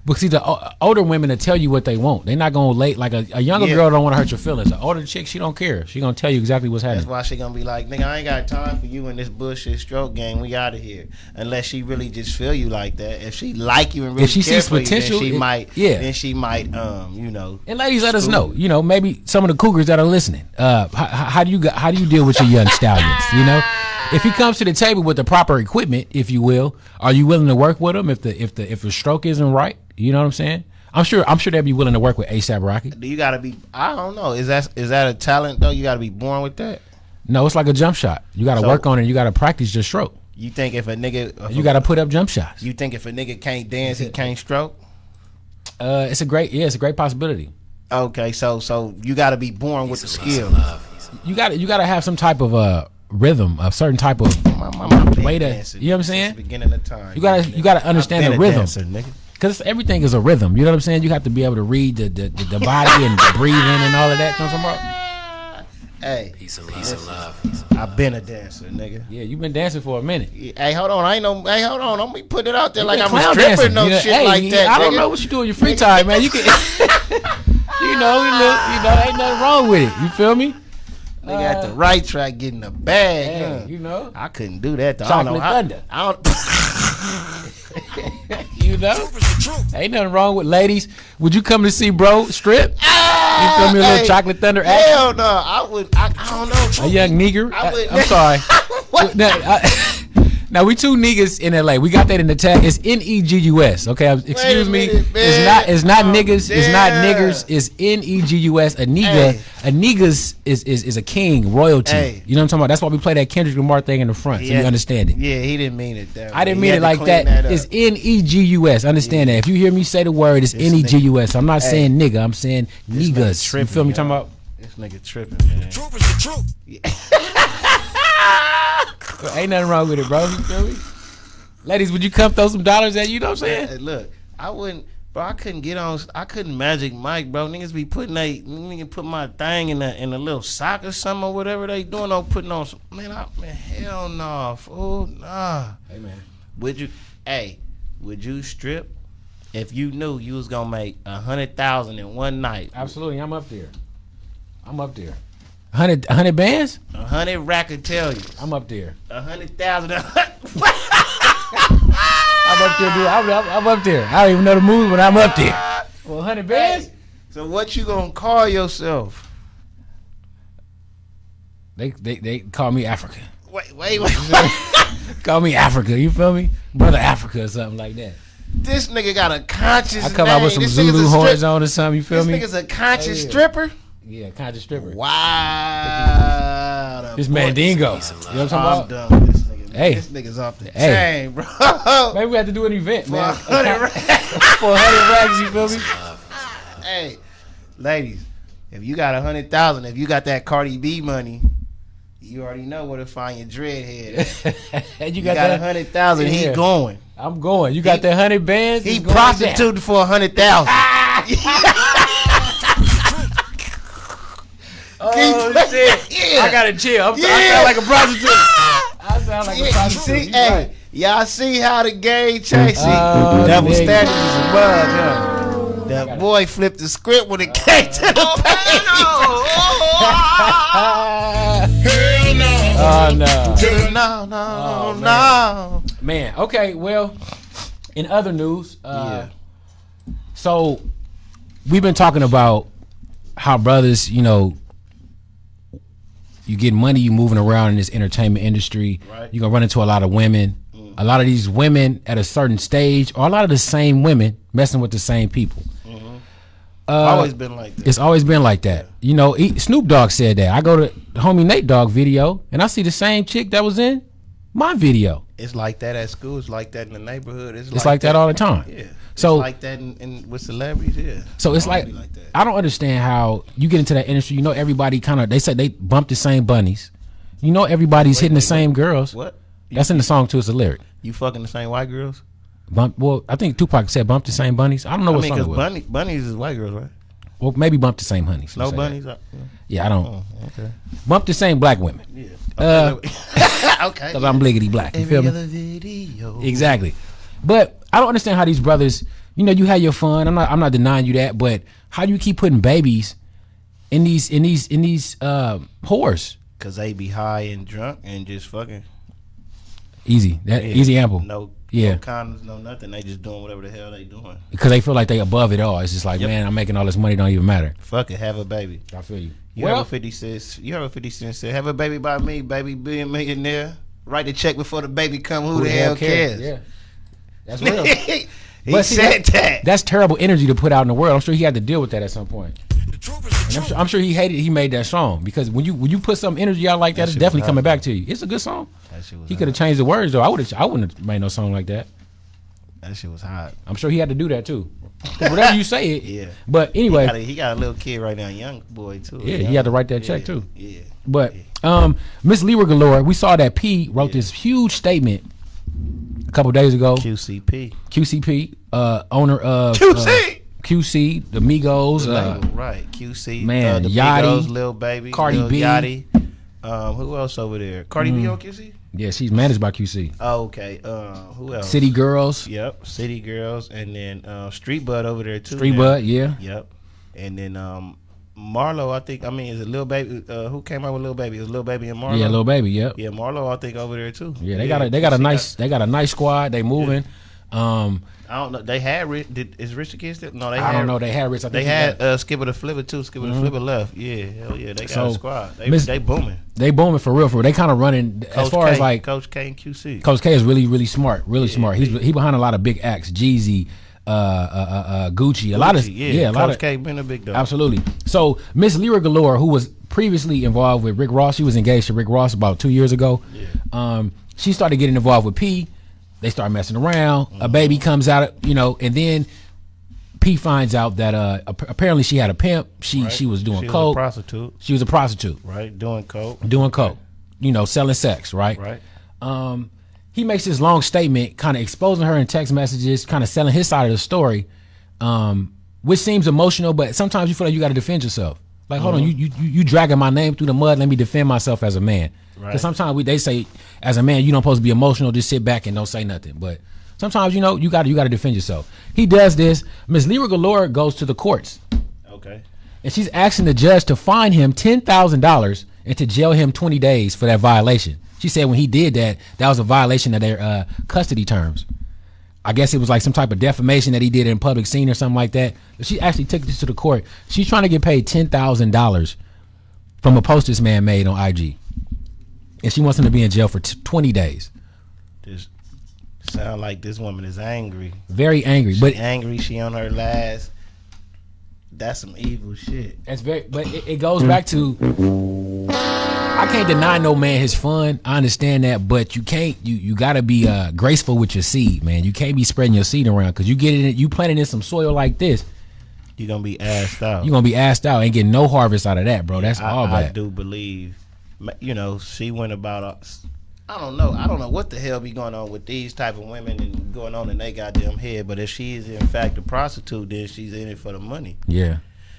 But see, the older women will tell you what they want. They're not going to like a younger girl don't want to hurt your feelings. An older chick, she don't care. She going to tell you exactly what's happening. That's why she going to be like, nigga, I ain't got time for you in this bullshit stroke game. We out of here. Unless she really just feel you like that. If she like you and really if she care sees for potential, you, then she might, And ladies, let us know. Maybe some of the cougars that are listening. How do you deal with your young stallions? If he comes to the table with the proper equipment, if you will, are you willing to work with him if the stroke isn't right? You know what I'm saying? I'm sure they'd be willing to work with ASAP Rocky. Do you gotta be? I don't know. Is that a talent though? You gotta be born with that? No, it's like a jump shot. You gotta work on it. You gotta practice your stroke. You think if a nigga, you gotta put up jump shots. You think if a nigga can't dance, he can't stroke? It's a great possibility. Okay, so you gotta be born with the skill. You gotta have some type of rhythm, a certain type of way to, you know what I'm saying? Beginning of time. You gotta understand the rhythm. Dancer, nigga. because everything is a rhythm. You know what I'm saying? You have to be able to read the body and the breathing and all of that. You know what I'm talking about? Hey, Peace and love. I've been a dancer, nigga. Yeah, you've been dancing for a minute. Hey, hold on. Hey, hold on. Don't be putting it out there You like been I'm a clown stripper, dancing. no shit Hey, like that. I don't nigga. know what you do in your free time, man. You can, you know, ain't nothing wrong with it. You feel me? Nigga at the right track getting a bag. Hey, huh? you know, I couldn't do that. Though. Chocolate Thunder. I don't. You know, ain't nothing wrong with ladies. Would you come to see bro strip? You feel me? A little Chocolate Thunder action? Hell no. I don't know. A young nigger? I'm sorry. Now we two niggas in LA. We got that in the tag. It's Negus. Okay, excuse me. It's not niggas. It's not niggers. It's Negus. A niggas is a king, royalty. Hey. You know what I'm talking about? That's why we play that Kendrick Lamar thing in the front, so you understand it. Yeah, he didn't mean it that way. I didn't mean it like that. It's Negus. Understand that. If you hear me say the word, it's Negus. I'm not saying nigga. I'm saying niggas. You feel me? Talking about this nigga tripping, man. The truth is the truth. Ain't nothing wrong with it, bro. You feel me? Ladies, would you come throw some dollars at you? You know what I'm saying? Hey, look, I wouldn't, bro. I couldn't get on. I couldn't Magic Mike, bro. Niggas be putting put my thing in a little sock or something or whatever they doing. On putting on some man. Hell no, fool, nah. Hey man, would you strip if you knew you was gonna make 100,000 in one night? Absolutely, I'm up there. 100 bands? 100 racketeers. I'm up there. 100,000. I'm up there, dude. I'm up there. I don't even know the moves, but I'm up there. Well, 100 bands? Hey, so what you gonna call yourself? They call me Africa. Wait. Call me Africa. You feel me? Brother Africa or something like that. This nigga got a conscious I come out with some Zulu horns on or something. You feel me? This nigga's a conscious stripper. Yeah, conscious stripper. Wow. This Mandingo. You know what I'm talking about? I'm done with this nigga. Hey. This nigga's off the chain, bro. Maybe we have to do an event, for man. 100 racks. For 100 racks, you feel me? Hey, ladies, if you got 100,000, if you got that Cardi B money, you already know where to find your dreadhead. you got 100,000. He going. I'm going. You got that 100 bands. He prostituted for 100,000. Oh shit! Yeah. I gotta chill. I sound like a prostitute. I sound like a prostitute. See, hey, y'all see how the game changed? Double standards is a bug, huh? That boy flipped the script when it came to the page. Oh no! No. Man, okay. Well, in other news, so we've been talking about how brothers, you know, you get money, you moving around in this entertainment industry. Right. You're gonna run into a lot of women. A lot of these women at a certain stage, or a lot of the same women messing with the same people. Always been like that. It's always been like that. You know, Snoop Dogg said that. I go to the homie Nate Dogg video and I see the same chick that was in my video. It's like that at school. It's like that in the neighborhood. It's like that all the time. Yeah. So it's like that in with celebrities. Yeah. So it's like I don't understand how you get into that industry. You know, everybody kind of, they said they bump the same bunnies. You know, everybody's hitting the same girls. What? That's in the song too. It's a lyric. You fucking the same white girls? Well, I think Tupac said bump the same bunnies. I don't know what song it was. Bunnies is white girls, right? Well, maybe bump the same honeys. No bunnies? Yeah, I don't. Oh, okay. Bump the same black women. Yeah. Okay. Because I'm bliggity black. You feel me? Exactly. But I don't understand how these brothers, you know, you had your fun. I'm not denying you that, but how do you keep putting babies in these whores? Cause they be high and drunk and just fucking easy. Easy ample. No Yeah. No condoms, no nothing. They just doing whatever the hell they doing. Because they feel like they above it all. It's just like, man, I'm making all this money, don't even matter. Fuck it, have a baby. I feel you. You have a 50 cents. You have a 50 cents. Say, have a baby by me, baby, be a millionaire. Write the check before the baby come. Who the hell cares? Yeah, that's real. He But said that. That's terrible energy to put out in the world. I'm sure he had to deal with that at some point. And I'm sure he hated he made that song, because when you put some energy out like that, it's definitely coming back to you. It's a good song. He could have changed the words though. I wouldn't have made no song like that. That shit was hot. I'm sure he had to do that too. Whatever you say it. Yeah. But anyway, he got a little kid right now, young boy too. Yeah, he had to write that check too. Yeah. But Miss Leroy Galore, we saw that P wrote this huge statement a couple days ago. QCP, owner of QC, the Migos, right? QC, man, the Yachty, Migos, Lil Baby, Cardi Lil B. Yachty. Who else over there? Cardi B on QC. Yeah, she's managed by QC. Oh, okay. Who else? City Girls. Yep, City Girls, and then Street Bud over there too. Street Bud, yeah. Yep, and then Marlo, I think. I mean, is it Lil Baby? Who came out with Lil Baby? It was Lil Baby and Marlo. Yeah, Lil Baby. Yep. Yeah, Marlo, I think over there too. Yeah, they got a nice squad. They moving. I don't know. They had is Rich the Kid still? No, I don't know. They had Rich. They had Skipper the Flipper too. Skipper the Flipper left. Yeah, hell yeah. They got a squad. They booming. They booming for real. They kind of running Coach as far K, as like Coach K and QC. Coach K is really smart. Really smart. He behind a lot of big acts. Jeezy, Gucci. A lot of Coach K been a big dog. Absolutely. So Miss Lyra Galore, who was previously involved with Rick Ross, she was engaged to Rick Ross about 2 years ago. Yeah. She started getting involved with P. They start messing around. A baby comes out, and then P finds out that apparently she had a pimp. She was doing coke. She was a prostitute. Right, doing coke. Selling sex. Right. Right. He makes this long statement, kind of exposing her in text messages, kind of selling his side of the story, which seems emotional, but sometimes you feel like you got to defend yourself. Like, hold on, you dragging my name through the mud. Let me defend myself as a man. Because sometimes they say, as a man, you don't supposed to be emotional. Just sit back and don't say nothing. But sometimes, you got to defend yourself. He does this. Miss Lyra Galore goes to the courts. Okay. And she's asking the judge to fine him $10,000 and to jail him 20 days for that violation. She said when he did that was a violation of their custody terms. I guess it was like some type of defamation that he did in public scene or something like that. But she actually took this to the court. She's trying to get paid $10,000 from a post this man made on IG. And she wants him to be in jail for 20 days. This sound like this woman is angry. Very angry. She angry. She on her last. That's some evil shit. That's but it goes back to, I can't deny no man his fun. I understand that, but you can't. You got to be graceful with your seed, man. You can't be spreading your seed around because you planted in some soil like this. You're gonna be assed out. You're gonna be assed out. Ain't getting no harvest out of that, bro. That's all bad. I do believe. She went about. I don't know what the hell be going on with these type of women and going on in their goddamn head. But if she is in fact a prostitute, then she's in it for the money. Yeah.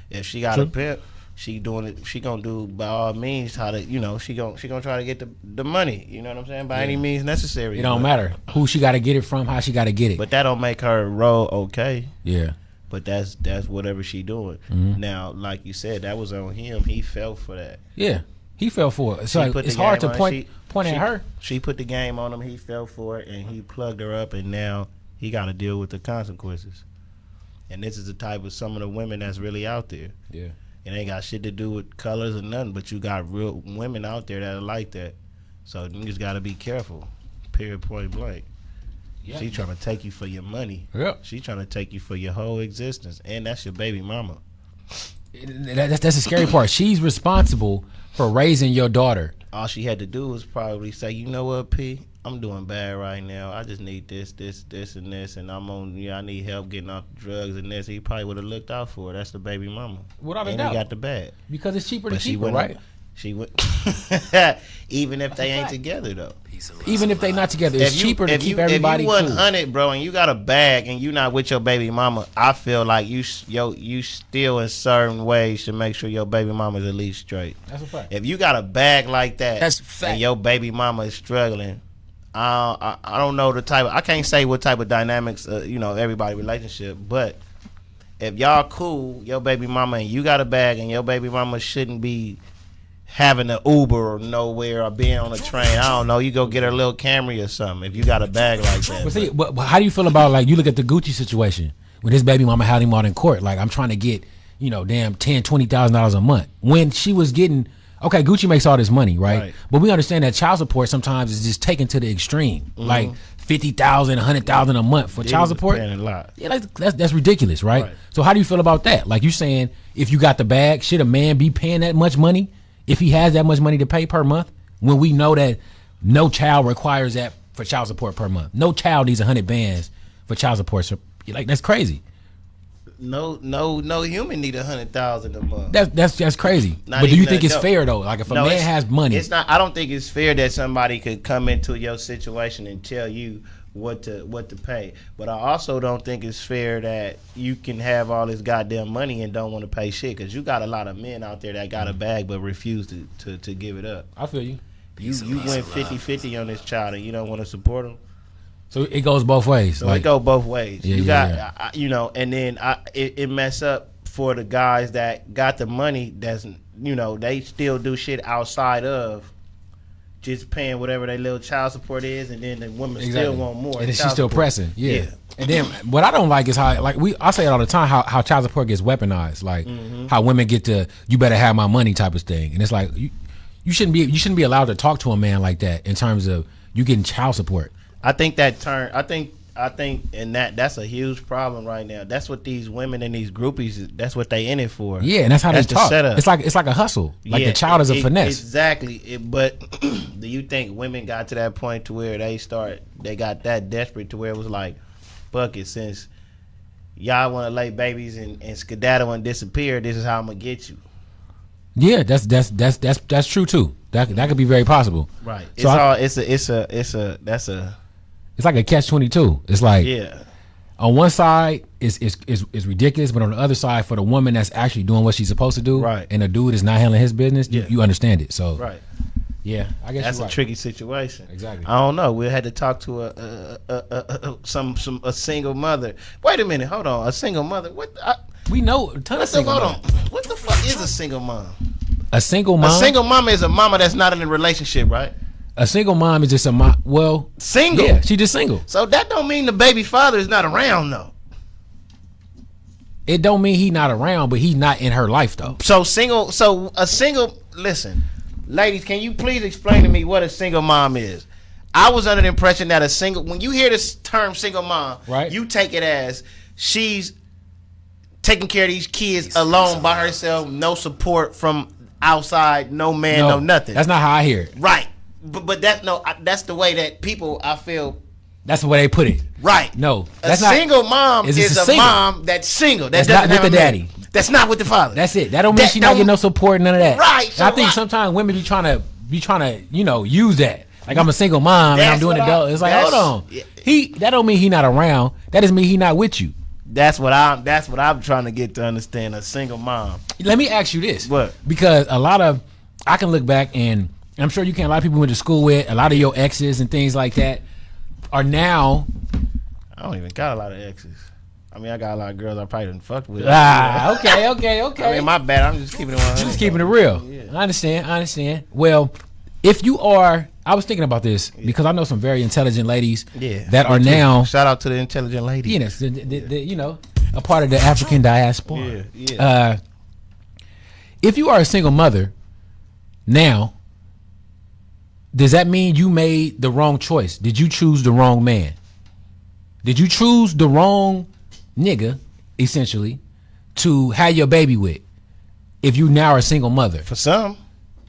If she got a pimp, she doing it. She gonna do by all means how to. She gonna try to get the money. You know what I'm saying? By any means necessary. It don't matter who she got to get it from, how she got to get it. But that don't make her roll okay. Yeah. But that's whatever she doing. Mm-hmm. Now, like you said, that was on him. He fell for that. Yeah. He fell for it. So it's hard to point at her. She put the game on him. He fell for it, and he plugged her up, and now he got to deal with the consequences. And this is the type of some of the women that's really out there. Yeah. It ain't got shit to do with colors or nothing, but you got real women out there that are like that. So you just got to be careful. Period, point blank. Yeah. She trying to take you for your money. Yeah. She trying to take you for your whole existence, and that's your baby mama. That's the scary part. She's responsible for raising your daughter. All she had to do was probably say, you know what, P, I'm doing bad right now. I just need this, and this, and I need help getting off drugs and this. He probably would have looked out for her. That's the baby mama. Without a doubt. And he got the bag. Because it's cheaper to keep her, right? She would, even if they ain't together though. Even if they not together, it's cheaper to keep everybody cool. If you 100, bro, and you got a bag and you not with your baby mama, I feel like you still in certain ways should make sure your baby mama is at least straight. That's a fact. If you got a bag like that, that's a fact. And your baby mama is struggling, I don't know the type. I can't say what type of dynamics, everybody relationship, but if y'all cool, your baby mama and you got a bag, and your baby mama shouldn't be having an Uber or nowhere or being on a train. I don't know. You go get her a little Camry or something if you got a bag like that. But see, but how do you feel about, like, you look at the Gucci situation when his baby mama had him out in court? Like, I'm trying to get, damn $10,000-$20,000 a month. When she was getting, okay, Gucci makes all this money, right? But we understand that child support sometimes is just taken to the extreme. Mm-hmm. Like $50,000, $100,000 a month for child support. Paying a lot. Yeah, that's ridiculous, right? So how do you feel about that? Like, you saying if you got the bag, should a man be paying that much money? If he has that much money to pay per month, when we know that no child requires that for child support per month. No child needs 100 bands for child support. So, like, that's crazy. No human need 100,000 a month. That's crazy. But do you think it's fair though? Like, if a man has money, it's not. I don't think it's fair that somebody could come into your situation and tell you what to pay. But I also don't think it's fair that you can have all this goddamn money and don't want to pay shit, because you got a lot of men out there that got a bag but refuse to give it up. I feel you. You went 50-50 on this child and you don't want to support them. So it goes both ways. So it goes both ways. Yeah, you got you know, and then it mess up for the guys that got the money. That's, you know, they still do shit outside of just paying whatever their little child support is, and then the women still want more. And then she's still pressing. Yeah. And then what I don't like is how, like, I say it all the time, how child support gets weaponized. Like how women get to, you better have my money type of thing. And it's like you shouldn't be allowed to talk to a man like that in terms of you getting child support. I think and that's a huge problem right now. That's what these women and these groupies, that's what they in it for. Yeah, and that's how they talk. Setup. It's like a hustle. Like the child is a finesse. Exactly. But do you think women got to that point to where they got that desperate to where it was like, fuck it, since y'all want to lay babies and skedaddle and disappear, this is how I'm gonna get you. Yeah, that's true too. That could be very possible. Right. So it's like a catch-22. It's like, yeah, on one side is ridiculous, but on the other side, for the woman that's actually doing what she's supposed to do, right, and the dude is not handling his business, you understand it. So right. Yeah, I guess that's you're a right. tricky situation. Exactly. I don't know. We had to talk to a single mother. Wait a minute, hold on. A single mother? We know a ton of single hold mothers. on. What the fuck is a single mom? A single mom? A single mama is a mama that's not in a relationship, right? A single mom is just a mom. Well, single. Yeah, she just single. So that don't mean the baby father is not around though. It don't mean he not around, but he's not in her life though. So a single. Listen, ladies, can you please explain to me what a single mom is? I was under the impression that when you hear this term single mom, right, you take it as she's taking care of these kids alone by herself, no support from outside, no man, no nothing. That's not how I hear it. Right. But that's the way that people, I feel. That's the way they put it. Right. No. A single mom is a mom that's single. That's not with the daddy. That's not with the father. That's it. That don't mean she not getting no support, none of that. Right. So I think sometimes women be trying to, use that. Like, I'm a single mom and I'm doing adult. It's like, hold on. That don't mean he not around. That just mean he not with you. That's what I'm trying to get to understand. A single mom. Let me ask you this. What? Because I can look back, and I'm sure you can. A lot of people went to school with, a lot of your exes and things like that are now. I don't even got a lot of exes. I mean, I got a lot of girls I probably didn't fuck with. Okay. I mean, my bad. I'm just keeping it 100. Just keeping it real. Yeah. I understand. Well, if you are, I was thinking about this because I know some very intelligent ladies that are now. Shout out to the intelligent ladies. Yes, a part of the African diaspora. Yeah. If you are a single mother now, does that mean you made the wrong choice? Did you choose the wrong man? Did you choose the wrong nigga, essentially, to have your baby with? If you now are a single mother, for some,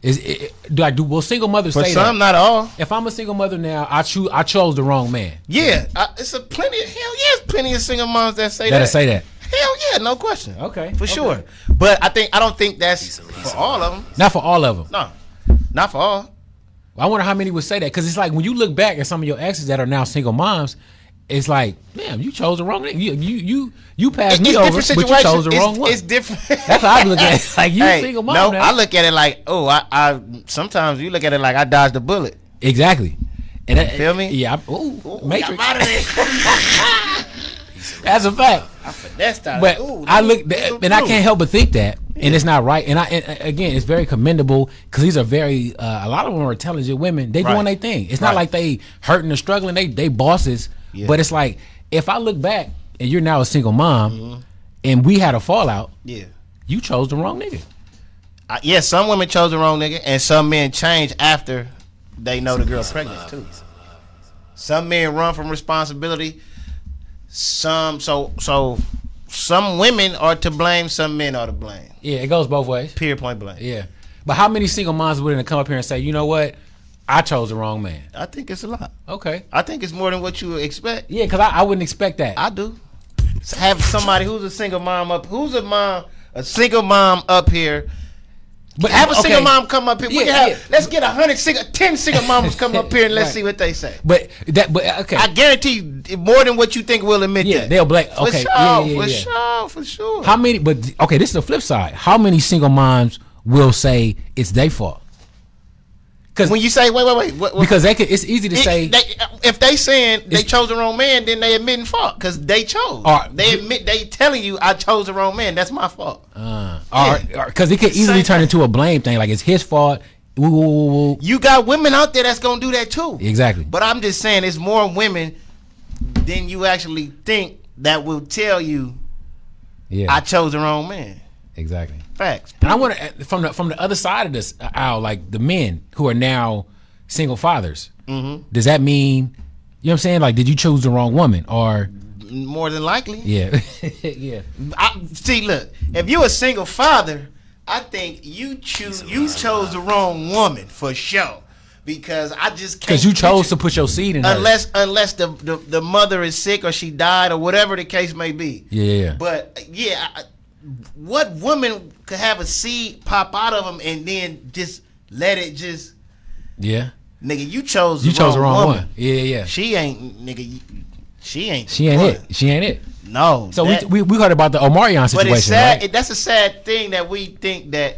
will single mothers say that? For some, not all. If I'm a single mother now, I chose the wrong man. Yeah, it's plenty of single moms that say that. Say that. Hell yeah, no question. Okay, for sure. But I don't think that's for all of them. Not for all of them. No, not for all. I wonder how many would say that, because it's like when you look back at some of your exes that are now single moms, it's like, damn, you chose the wrong. You passed me over, but you chose the wrong one. It's different. That's how I look at it. Like, you single mom. No, now. I look at it like, I sometimes you look at it like I dodged a bullet. Exactly. And you feel me? Yeah. Matrix. I'm out of there. That's a fact. I finessed out. But I look, and I can't help but think that, and it's not right. And again, it's very commendable because these are very a lot of them are intelligent women. They doing their thing. It's not like they hurting or struggling. They bosses. Yeah. But it's like, if I look back and you're now a single mom, and we had a fallout, you chose the wrong nigga. Some women chose the wrong nigga, and some men change after they know the girl's pregnant too. Some men run from responsibility. Some women are to blame, some men are to blame. Yeah, it goes both ways. Period, point blank. Yeah. But how many single moms would come up here and say, you know what? I chose the wrong man. I think it's a lot. Okay. I think it's more than what you expect. Yeah, because I wouldn't expect that. I do. Have somebody who's a single mom a single mom up here But have a single mom come up here. Yeah, let's get 10 single mamas come up here and let's see what they say. But okay. I guarantee you, more than what you think will admit that. They'll black. Okay, for sure. How many? But okay, this is the flip side. How many single moms will say it's their fault? Because when you say wait, because it's easy to say if they saying they chose the wrong man, then they admitting fault because they chose. They telling you I chose the wrong man. That's my fault. Because it could easily turn into a blame thing, like it's his fault. Woo. You got women out there that's gonna do that too. Exactly. But I'm just saying, it's more women than you actually think that will tell you, I chose the wrong man. Exactly. Facts. And I want to from the other side of this aisle, like the men who are now single fathers. Mm-hmm. Does that mean, you know what I'm saying? Like, did you choose the wrong woman, or more than likely? Yeah, yeah. See, look, if you're a single father, I think you chose the wrong woman for sure. Because I just can't. Because you chose to put your seed in her. Unless the mother is sick or she died or whatever the case may be. Yeah. But what woman could have a seed pop out of them and then just let it just? Yeah. Nigga, you chose the wrong woman. One. Yeah. She ain't, nigga. She ain't it. No. So we heard about the Omarion situation. But it's sad. Right? That's a sad thing that we think that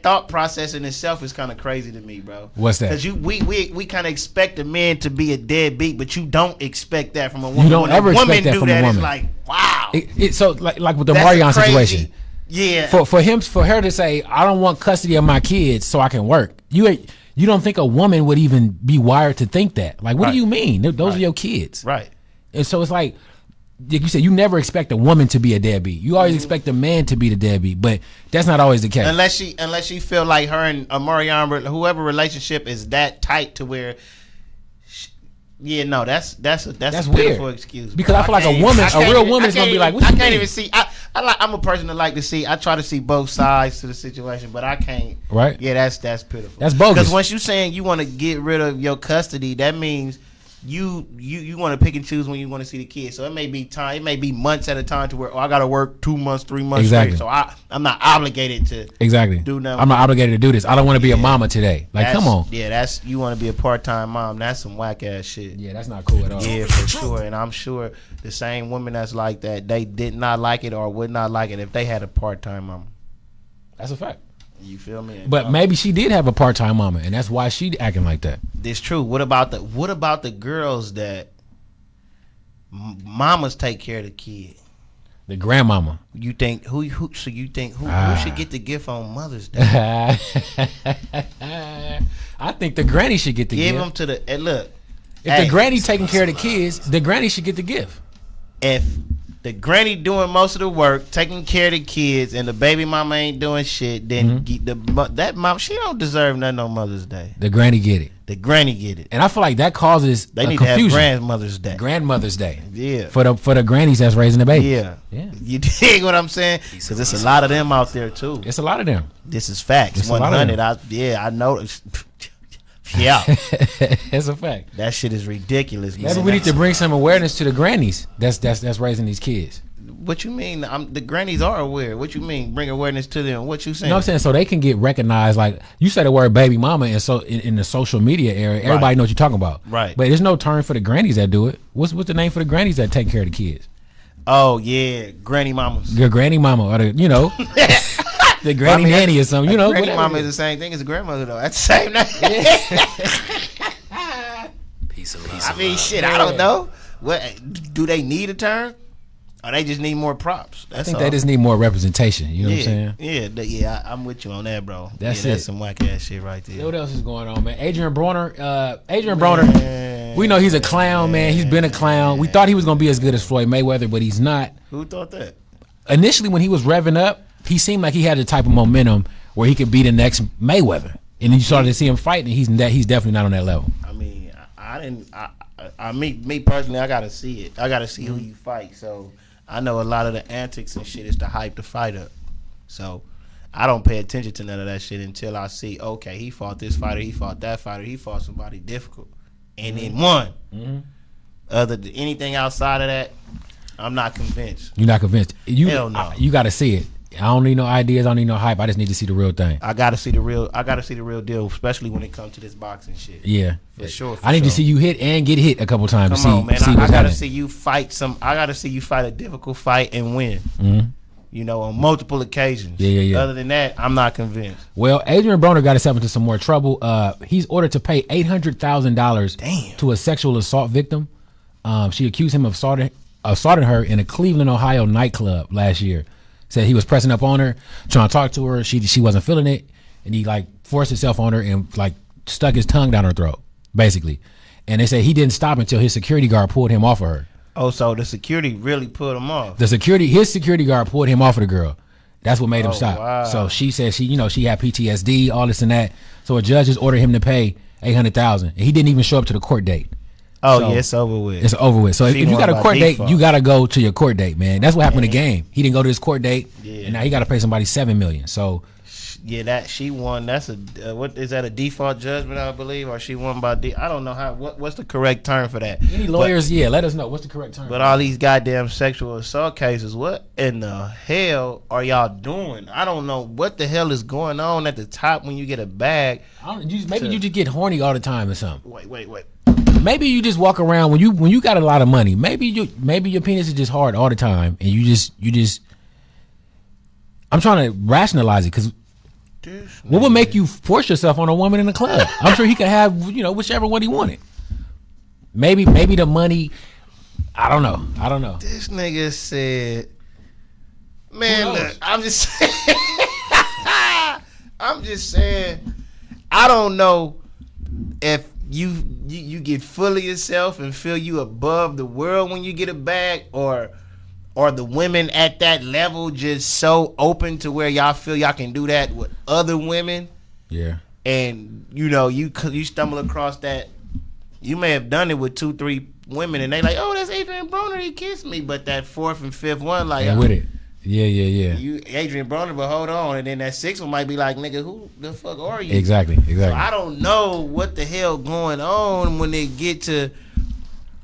thought process in itself is kind of crazy to me, bro. What's that? Because we kind of expect a man to be a deadbeat, but you don't expect that from a woman. You don't ever expect that from a woman. It's like, wow. So like with the Omarion situation. Yeah. For her to say, I don't want custody of my kids so I can work. You don't think a woman would even be wired to think that? Like, what do you mean? Those are your kids, right? And so it's like you said, you never expect a woman to be a deadbeat. You always expect a man to be the deadbeat, but that's not always the case. Unless she feel like her and Omarion, whoever relationship is that tight to where. That's a weird excuse. Because I feel like a real woman is gonna be like, what I you can't mean? even see. I'm a person that like to see. I try to see both sides to the situation, but I can't. Right? Yeah, that's pitiful. That's bogus. Because once you're saying you want to get rid of your custody, that means you want to pick and choose when you want to see the kids. So it may be time. It may be months at a time to where I got to work 2 months, 3 months exactly. straight. So I'm not obligated to do nothing. I'm not obligated to do this. I don't want to be a mama today. Like, come on. Yeah, you want to be a part-time mom. That's some whack ass shit. Yeah, that's not cool at all. Yeah, for sure. And I'm sure the same women that's like that, they did not like it or would not like it if they had a part-time mama. That's a fact. You feel me? But maybe she did have a part-time mama, and that's why she acting like that. That's true. What about the girls that mamas take care of the kid? The grandmama. You think who should get the gift on Mother's Day? I think the granny should get the gift. Give them to the look. If the granny taking care of the kids, the granny should get the gift. If the granny doing most of the work, taking care of the kids, and the baby mama ain't doing shit, then that mom, she don't deserve nothing on Mother's Day. The granny get it. The granny get it. And I feel like that causes they need confusion. to have Grandmother's Day. Yeah. For the grannies that's raising the baby. Yeah. You dig what I'm saying? Because there's a lot of them out there too. It's a lot of them. This is facts. 100. I know. Yeah, that's a fact. That shit is ridiculous. Maybe we need to bring some awareness to the grannies that's raising these kids. What you mean? The grannies are aware. What you mean? Bring awareness to them. What you saying? No, I'm saying so they can get recognized. Like you said the word baby mama, and so in the social media area, everybody knows what you're talking about. Right. But there's no term for the grannies that do it. What's the name for the grannies that take care of the kids? Oh yeah, granny mamas. Your granny mama, or the granny nanny or something. Granny mama is the same thing as a grandmother though. That's the same name. Peace of love. I mean, shit. I don't know. What do they need a term? Or they just need more props? I think they just need more representation. You know what I'm saying? Yeah. I'm with you on that, bro. That's That's some whack ass shit right there. What else is going on, man? Adrian Broner. We know he's a clown, man. He's been a clown. We thought he was gonna be as good as Floyd Mayweather, but he's not. Who thought that? Initially, when he was revving up, he seemed like he had the type of momentum where he could be the next Mayweather, and then you started to see him fighting. He's definitely not on that level. I mean, me personally, I gotta see it. I gotta see who you fight. So I know a lot of the antics and shit is to hype the fight up. So I don't pay attention to none of that shit until I see, okay, he fought this fighter, he fought that fighter, he fought somebody difficult, and then won. Other than anything outside of that, I'm not convinced. You're not convinced. Hell no. You got to see it. I don't need no ideas. I don't need no hype. I just need to see the real thing. I gotta see the real deal, especially when it comes to this boxing shit. Yeah, for sure. I need to see you hit and get hit a couple times. Come to see, on, man. see I what's gotta happening. see you fight I gotta see you fight a difficult fight and win. Mm-hmm. You know, on multiple occasions. Yeah. Other than that, I'm not convinced. Well, Adrian Broner got himself into some more trouble. He's ordered to pay $800,000 to a sexual assault victim. She accused him of assaulting her in a Cleveland, Ohio nightclub last year. Said he was pressing up on her, trying to talk to her. She wasn't feeling it, and he like forced himself on her and like stuck his tongue down her throat, basically. And they say he didn't stop until his security guard pulled him off of her. Oh, so the security really put him off. His security guard pulled him off of the girl. That's what made him stop. Wow. So she said she had PTSD, all this and that. So a judge just ordered him to pay $800,000, and he didn't even show up to the court date. Oh, so yeah, it's over with. It's over with. So if you got a court date, you got to go to your court date, man. That's what happened in the game. He didn't go to his court date, and now he got to pay somebody $7 million. So yeah, that she won. That's what is that, a default judgment, I believe, or she won by I don't know what's the correct term for that. Any lawyers, let us know what's the correct term. But all these goddamn sexual assault cases, what in the hell are y'all doing? I don't know what the hell is going on at the top when you get a bag. Maybe you just get horny all the time or something. Wait. Maybe you just walk around when you got a lot of money. Maybe your penis is just hard all the time, and you just. I'm trying to rationalize it because what would make you force yourself on a woman in the club? I'm sure he could have whichever one he wanted. Maybe the money. I don't know. This nigga said, "Man, look, I'm just saying, I don't know if." You get full of yourself and feel you above the world when you get a bag, or the women at that level just so open to where y'all feel y'all can do that with other women. Yeah. And you stumble across that. You may have done it with 2-3 women and they like, oh, that's Adrian Broner, he kissed me, but that 4th and 5th one like with it. Yeah. You Adrian Broner, but hold on, and then that 6th one might be like, nigga, who the fuck are you? Exactly. So I don't know what the hell going on when they get to.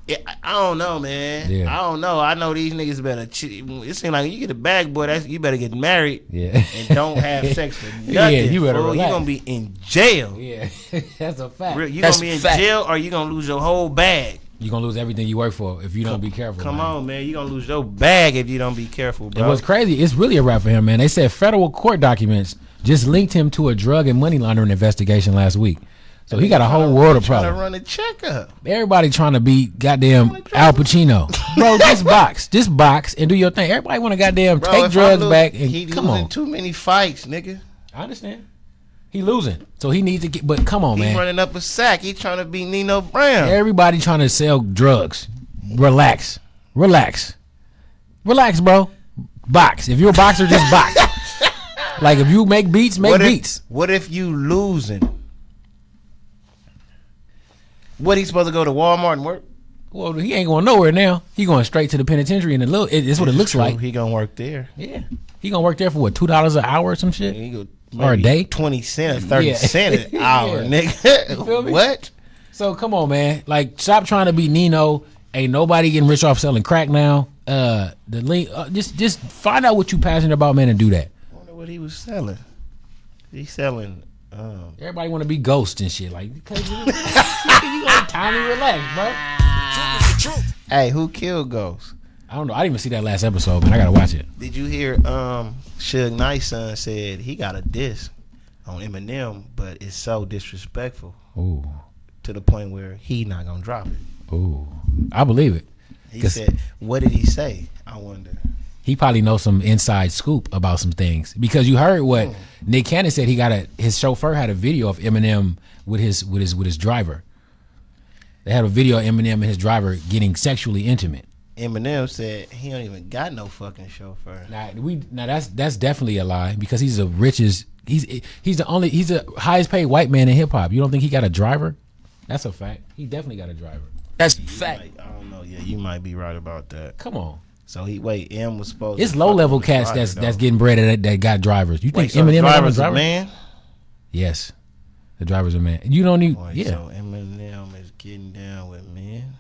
I don't know, man. Yeah. I don't know. I know these niggas better. It seems like when you get a bag, boy, you better get married. Yeah. And don't have sex for nothing. Yeah, you better fool. relax. You gonna be in jail. Yeah, that's a fact. You gonna be in jail, or you gonna lose your whole bag. You're gonna lose everything you work for if you don't be careful. Come on, man. You're gonna lose your bag if you don't be careful, bro. And what's crazy, it's really a wrap for him, man. They said federal court documents just linked him to a drug and money laundering investigation last week. So he got a whole world of problems. Trying to run a checkup. Everybody trying to be goddamn Al Pacino. Bro, just box and do your thing. Everybody want to goddamn take drugs back and come on. Too many fights, nigga. I understand. He losing, so he needs to get. But come on, man. He running up a sack. He trying to be Nino Brown. Everybody trying to sell drugs. Relax, bro. Box. If you're a boxer, just box. Like if you make beats, make beats. What if you losing? What, he supposed to go to Walmart and work? Well, he ain't going nowhere now. He going straight to the penitentiary, and it's what it looks like. He gonna work there. Yeah, he gonna work there for what, $2 an hour or some shit, or a day, 20 cents, 30 cents an hour, nigga. You feel me? What? So come on, man. Like, stop trying to be Nino. Ain't nobody getting rich off selling crack now. The link, just find out what you passionate about, man, and do that. I wonder what he was selling. He's selling. Everybody want to be Ghost and shit. Like, because you gonna time and relax, bro. Hey, who killed Ghost? I don't know. I didn't even see that last episode, man. I gotta watch it. Did you hear? Suge Knight's son said he got a diss on Eminem, but it's so disrespectful. Ooh. To the point where he not gonna drop it. Ooh, I believe it. He said, "What did he say?" I wonder. He probably knows some inside scoop about some things, because you heard what Nick Cannon said. His chauffeur had a video of Eminem with his driver. They had a video of Eminem and his driver getting sexually intimate. Eminem said he don't even got no fucking chauffeur. Now that's definitely a lie, because he's the richest. He's the highest paid white man in hip hop. You don't think he got a driver? That's a fact. He definitely got a driver. That's a fact. I don't know. Yeah, you might be right about that. Come on. So M was supposed. It's low level cats that's getting bread that got drivers. You think so Eminem driver's a driver? A man? Yes, the driver's a man. You don't need. Boy, yeah. So Eminem is getting down with men.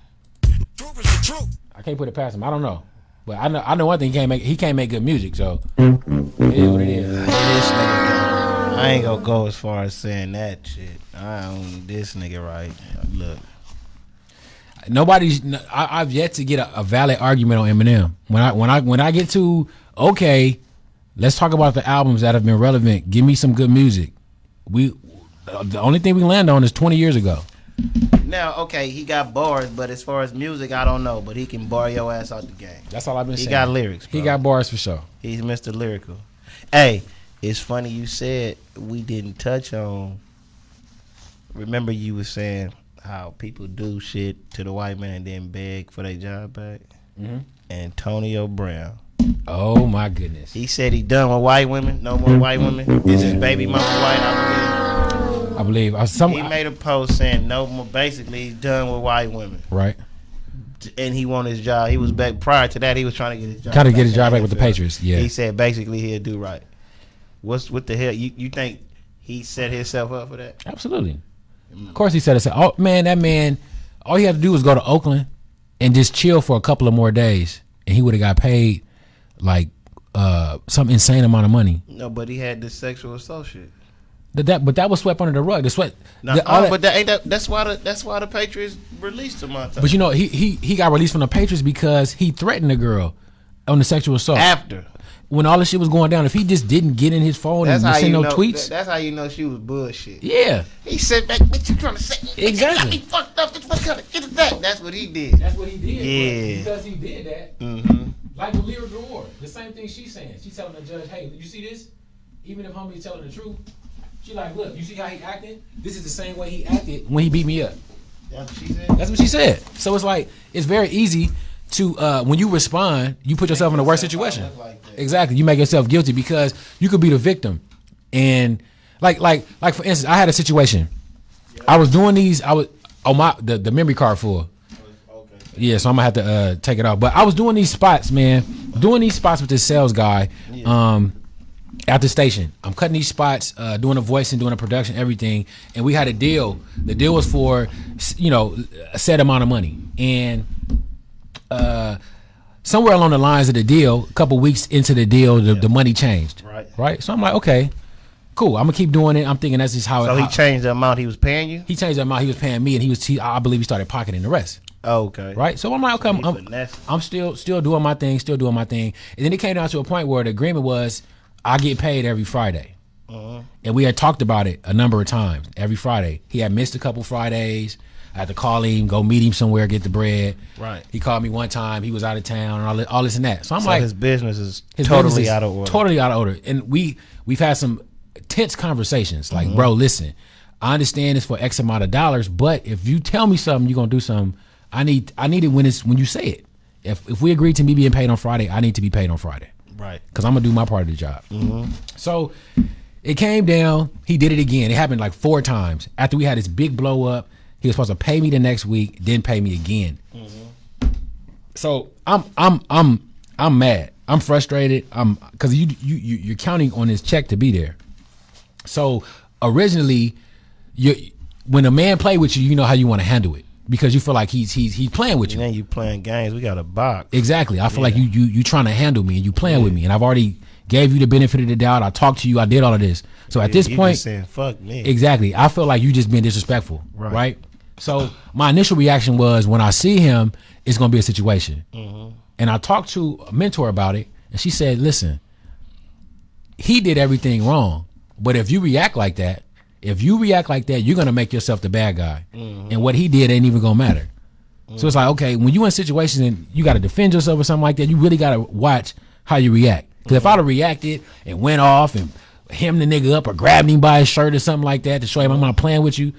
I can't put it past him. I don't know. But I know one thing, he can't make good music, so it is what it is. This nigga, I ain't gonna go as far as saying that shit. This nigga right. Look. I've yet to get a valid argument on Eminem. When I get to, okay, let's talk about the albums that have been relevant. Give me some good music. The only thing we land on is 20 years ago. Now, okay, he got bars, but as far as music, I don't know. But he can bar your ass out the game. That's all I've been saying. He got lyrics, bro. He got bars for sure. He's Mr. Lyrical. Hey, it's funny you said we didn't touch on. Remember you was saying how people do shit to the white man and then beg for their job back? Mm-hmm. Antonio Brown. Oh, my goodness. He said he done with white women. No more white women. Is his baby mama white? I believe. He made a post saying no more. Basically, he's done with white women. Right. And he won his job. He was back prior to that. He was trying to get his job. Trying to get his job back with the Patriots. Yeah. He said basically he'll do right. What the hell? You think he set himself up for that? Absolutely. Of course he said it. Oh man, that man. All he had to do was go to Oakland and just chill for a couple of more days, and he would have got paid like some insane amount of money. No, but he had this sexual assault shit. But that was swept under the rug. That's why the Patriots released him on time. But you know, he got released from the Patriots because he threatened the girl on the sexual assault. After. When all this shit was going down, if he just didn't get in his phone and send no tweets. That's how you know she was bullshit. Yeah. He said, "What you trying to say? Exactly. You got me fucked up. What kind of shit is that?" That's what he did. That's what he did. Yeah. Because he did that. Mm-hmm. Like with Lyric Reward, the same thing she's saying. She's telling the judge, "Hey, you see this? Even if homie's telling the truth, she like, look, you see how he acted? This is the same way he acted when he beat me up." That's what she said. That's what she said. So it's like it's very easy to when you respond, you put yourself in a worse situation. Exactly, you make yourself guilty because you could be the victim. And like for instance, I had a situation. I was doing these. I was the memory card full. Yeah, so I'm gonna have to take it off. But I was doing these spots, man. Doing these spots with this sales guy. At the station, I'm cutting these spots, doing a voice and doing a production, everything, and we had a deal. The deal was for, a set amount of money, and somewhere along the lines of the deal, a couple weeks into the deal, the money changed. Right. So I'm like, okay, cool. I'm gonna keep doing it. I'm thinking that's just how. So he changed the amount he was paying you. He changed the amount he was paying me, and I believe he started pocketing the rest. Oh, okay. Right. So I'm like, okay, I'm still doing my thing, and then it came down to a point where the agreement was, I get paid every Friday. And we had talked about it a number of times. Every Friday. He had missed a couple Fridays. I had to call him, go meet him somewhere, get the bread. Right. He called me one time. He was out of town and all this and that. So I'm like, his business is totally out of order. Totally out of order. And we've had some tense conversations. Like, bro, listen, I understand it's for X amount of dollars, but if you tell me something, you're gonna do something. I need it when you say it. If we agree to me being paid on Friday, I need to be paid on Friday. Right. Because I'm going to do my part of the job. So it came down. He did it again. It happened like 4 times. After we had this big blow up, he was supposed to pay me the next week, then pay me again. So I'm mad. I'm frustrated. Because you're counting on his check to be there. So originally, when a man play with you, you know how you want to handle it. Because you feel like he's playing with you. And then you playing games. We got a box. Exactly. I feel like you trying to handle me and you playing with me. And I've already gave you the benefit of the doubt. I talked to you. I did all of this. So at this point, just saying, fuck me. Exactly. I feel like you just being disrespectful. Right. So my initial reaction was, when I see him, it's going to be a situation. And I talked to a mentor about it, and she said, listen, he did everything wrong. But if you react like that, you're going to make yourself the bad guy. And what he did ain't even going to matter. So it's like, okay, when you in situations and you got to defend yourself or something like that, you really got to watch how you react. Because if I'd have reacted and went off and hemmed the nigga up or grabbed him by his shirt or something like that to show him I'm not playing with you,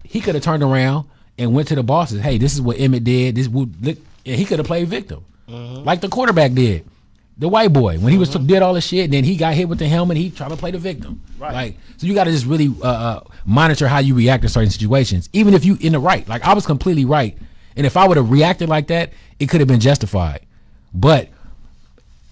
he could have turned around and went to the bosses. Hey, this is what Emmett did. And he could have played victim. Like the quarterback did. The white boy, when he did all this shit, and then he got hit with the helmet, he tried to play the victim. Like, so you got to just really monitor how you react to certain situations, even if you in the right. Like, I was completely right, and if I would have reacted like that, it could have been justified. But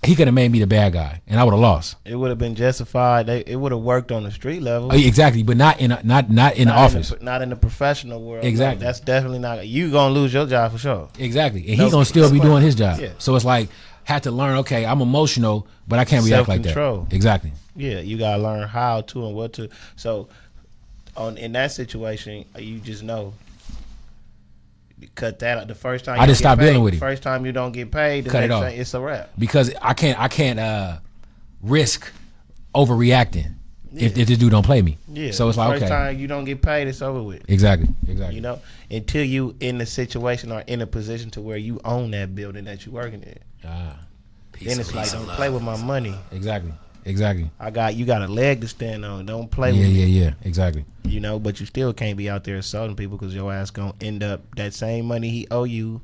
he could have made me the bad guy, and I would have lost. It would have been justified. It would have worked on the street level. Exactly, but not in the office. Not in the professional world. Exactly. No, that's definitely not. You gonna lose your job for sure. Exactly, and he's gonna still be doing his job. Yeah. So it's like, had to learn. Okay, I'm emotional, but I can't react like that. Exactly. Yeah, you gotta learn how to and what to. So, in that situation, you just know. Cut that out. The first time I just stopped dealing with it. First time you don't get paid, the cut it next off. thing, it's a wrap. Because I can't risk overreacting if this dude don't play me. Yeah. So it's like, first okay. time you don't get paid, it's over with. Exactly. You know, until you in a situation or in a position to where you own that building that you working in. Then it's like, don't play with my money. Exactly. You got a leg to stand on. Don't play with me. Yeah. Exactly. You know, but you still can't be out there assaulting people because your ass gonna end up that same money he owe you.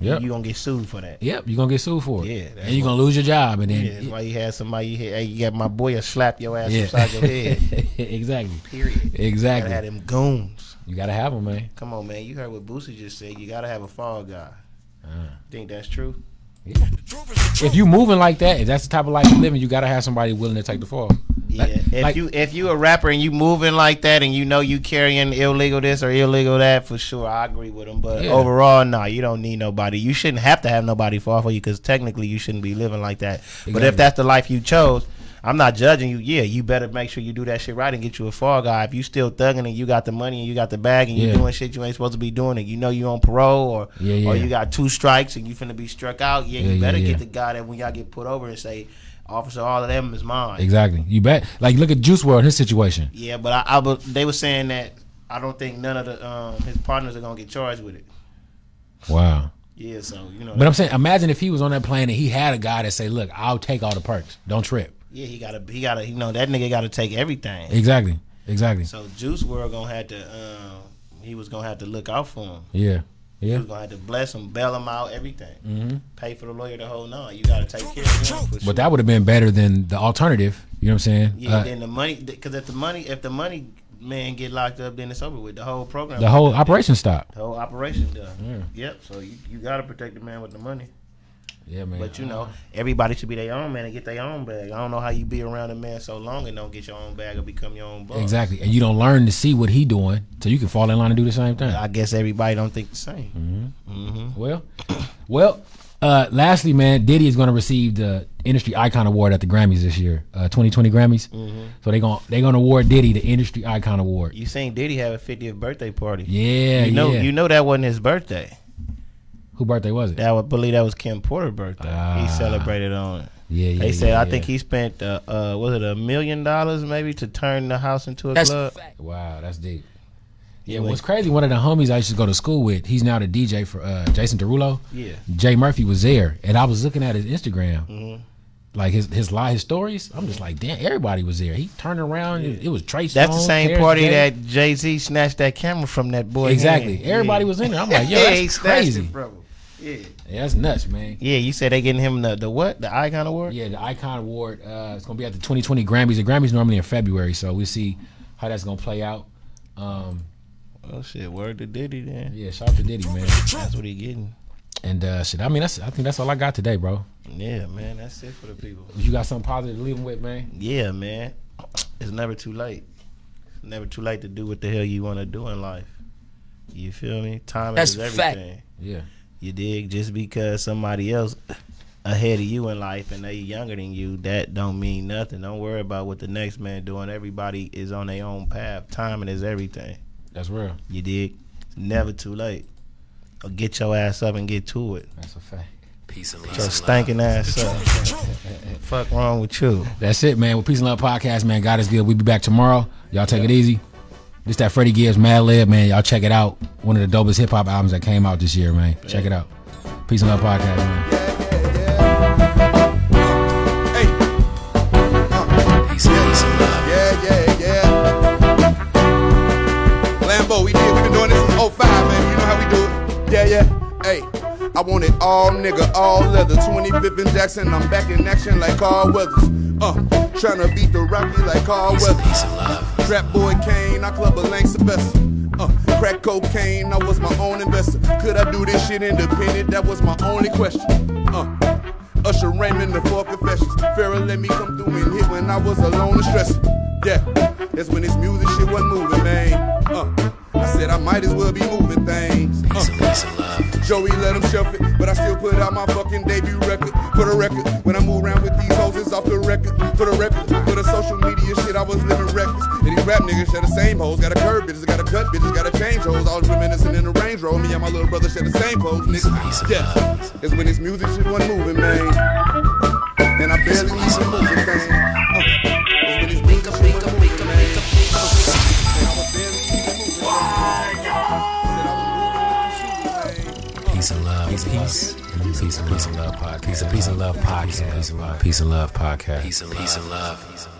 Yep. You gonna get sued for that. Yep, you gonna get sued for it. Yeah, and you gonna lose your job. And then that's why you had somebody. Hey, you got my boy a slap your ass Yeah. upside your head. Exactly. Period. Exactly. You gotta have them goons. You gotta have them, man. Come on, man. You heard what Boosie just said. You gotta have a fall guy. Think that's true? Yeah. If you moving like that, if that's the type of life you living, you gotta have somebody willing to take the fall. Yeah. If you a rapper and you moving like that and you know you carrying illegal this or illegal that, for sure I agree with him. But overall, nah, you don't need nobody. You shouldn't have to have nobody fall for you because technically you shouldn't be living like that. Exactly. But if that's the life you chose, I'm not judging you. Yeah, you better make sure you do that shit right and get you a fall guy. If you still thugging and you got the money and you got the bag and you doing shit you ain't supposed to be doing and you know you on parole or you got 2 strikes and you finna be struck out, you better get the guy that when y'all get put over and say, officer, all of them is mine. Exactly. You bet. Like look at Juice WRLD, his situation. Yeah, but they were saying that I don't think none of the his partners are gonna get charged with it. Wow. Yeah, so you know. But I'm saying, imagine if he was on that plane and he had a guy that say, "Look, I'll take all the perks. Don't trip." Yeah, he gotta, you know, that nigga gotta take everything. Exactly. So Juice WRLD gonna have to, he was gonna have to look out for him. Yeah. He was gonna have to bless him, bail him out, everything. Pay for the lawyer the whole nine. You gotta take care of him. But that would have been better than the alternative. You know what I'm saying? Yeah. Then the money, because if the money man get locked up, then it's over with. The whole program. The whole operation stopped. The whole operation done. Yep. So you gotta protect the man with the money. Yeah, man. But you know, everybody should be their own man and get their own bag. I don't know how you be around a man so long and don't get your own bag or become your own boss. Exactly, and you don't learn to see what he doing, so you can fall in line and do the same thing. I guess everybody don't think the same. Well, lastly, man, Diddy is going to receive the Industry Icon Award at the Grammys this year, 2020 Grammys. So they're gonna award Diddy the Industry Icon Award. You seen Diddy have a 50th birthday party? Yeah, you know that wasn't his birthday. Whose birthday was it? I believe that was Kim Porter's birthday. He celebrated on it. They said I think he spent was it $1 million maybe to turn the house into a club. Wow, that's deep. Yeah, what's crazy? One of the homies I used to go to school with, he's now the DJ for Jason Derulo. Yeah, Jay Murphy was there, and I was looking at his Instagram, like his stories. I'm just like, damn, everybody was there. He turned around, it was Trace. That's the same party that Jay-Z snatched that camera from that boy. Exactly, hand. everybody was in there. I'm like, yo, that's crazy. Yeah, that's nuts, man. Yeah, you said they getting him the what? The Icon Award? Yeah, the Icon Award. It's gonna be at the 2020 Grammys. The Grammys normally in February, so we'll see how that's gonna play out. Oh shit, word to Diddy then. Yeah, shout out to Diddy, man. That's what he getting. And shit, I mean, I think that's all I got today, bro. Yeah, man, that's it for the people. You got something positive to leave them with, man? Yeah, man. It's never too late. It's never too late to do what the hell you want to do in life. You feel me? Time is everything. Fact. Yeah. You dig? Just because somebody else ahead of you in life and they younger than you, that don't mean nothing. Don't worry about what the next man doing. Everybody is on their own path. Timing is everything. That's real. You dig? It's never too late. Or get your ass up and get to it. That's a fact. Peace and love. So stinking ass up. Fuck wrong with you? That's it, man. With Peace and Love Podcast, man. God is good. We'll be back tomorrow. Y'all take it easy. This that Freddie Gibbs Mad Lib, man. Y'all check it out. One of the dopest hip hop albums that came out this year, man. Check it out. Peace and Love Podcast, man. Peace and love. Lambo, we been doing this since 05, man. You know how we do it. Hey, I want it all nigga, all leather. 25th and Jackson, I'm back in action like Carl Weathers. Tryna beat the Rocky like Carl Weathers. Peace and love. Trap boy Kane, I club a Lang Sylvester. Crack cocaine, I was my own investor. Could I do this shit independent? That was my only question. Usher Raymond, the 4 confessions. Pharaoh let me come through and hit when I was alone and stressing. Yeah, that's when this music shit wasn't moving, man. I said I might as well be moving things. Peace and love. Joey let him shelf it, but I still put out my fucking debut record. For the record, when I move around with these hoes, it's off the record. For the record, for the social media shit, I was living reckless. And these rap niggas share the same hoes. Got a curve bitches, got a cut bitches, got a change hoes. I was reminiscing in the Range Rover. Me and my little brother share the same pose, nigga. Yeah, it's when this music shit wasn't moving, man. And I barely even moving, man. It's when this music shit wasn't moving, man. And I was barely even moving, man. Peace and love. Peace and love podcast. Peace and love podcast. Peace and love podcast. Peace and love.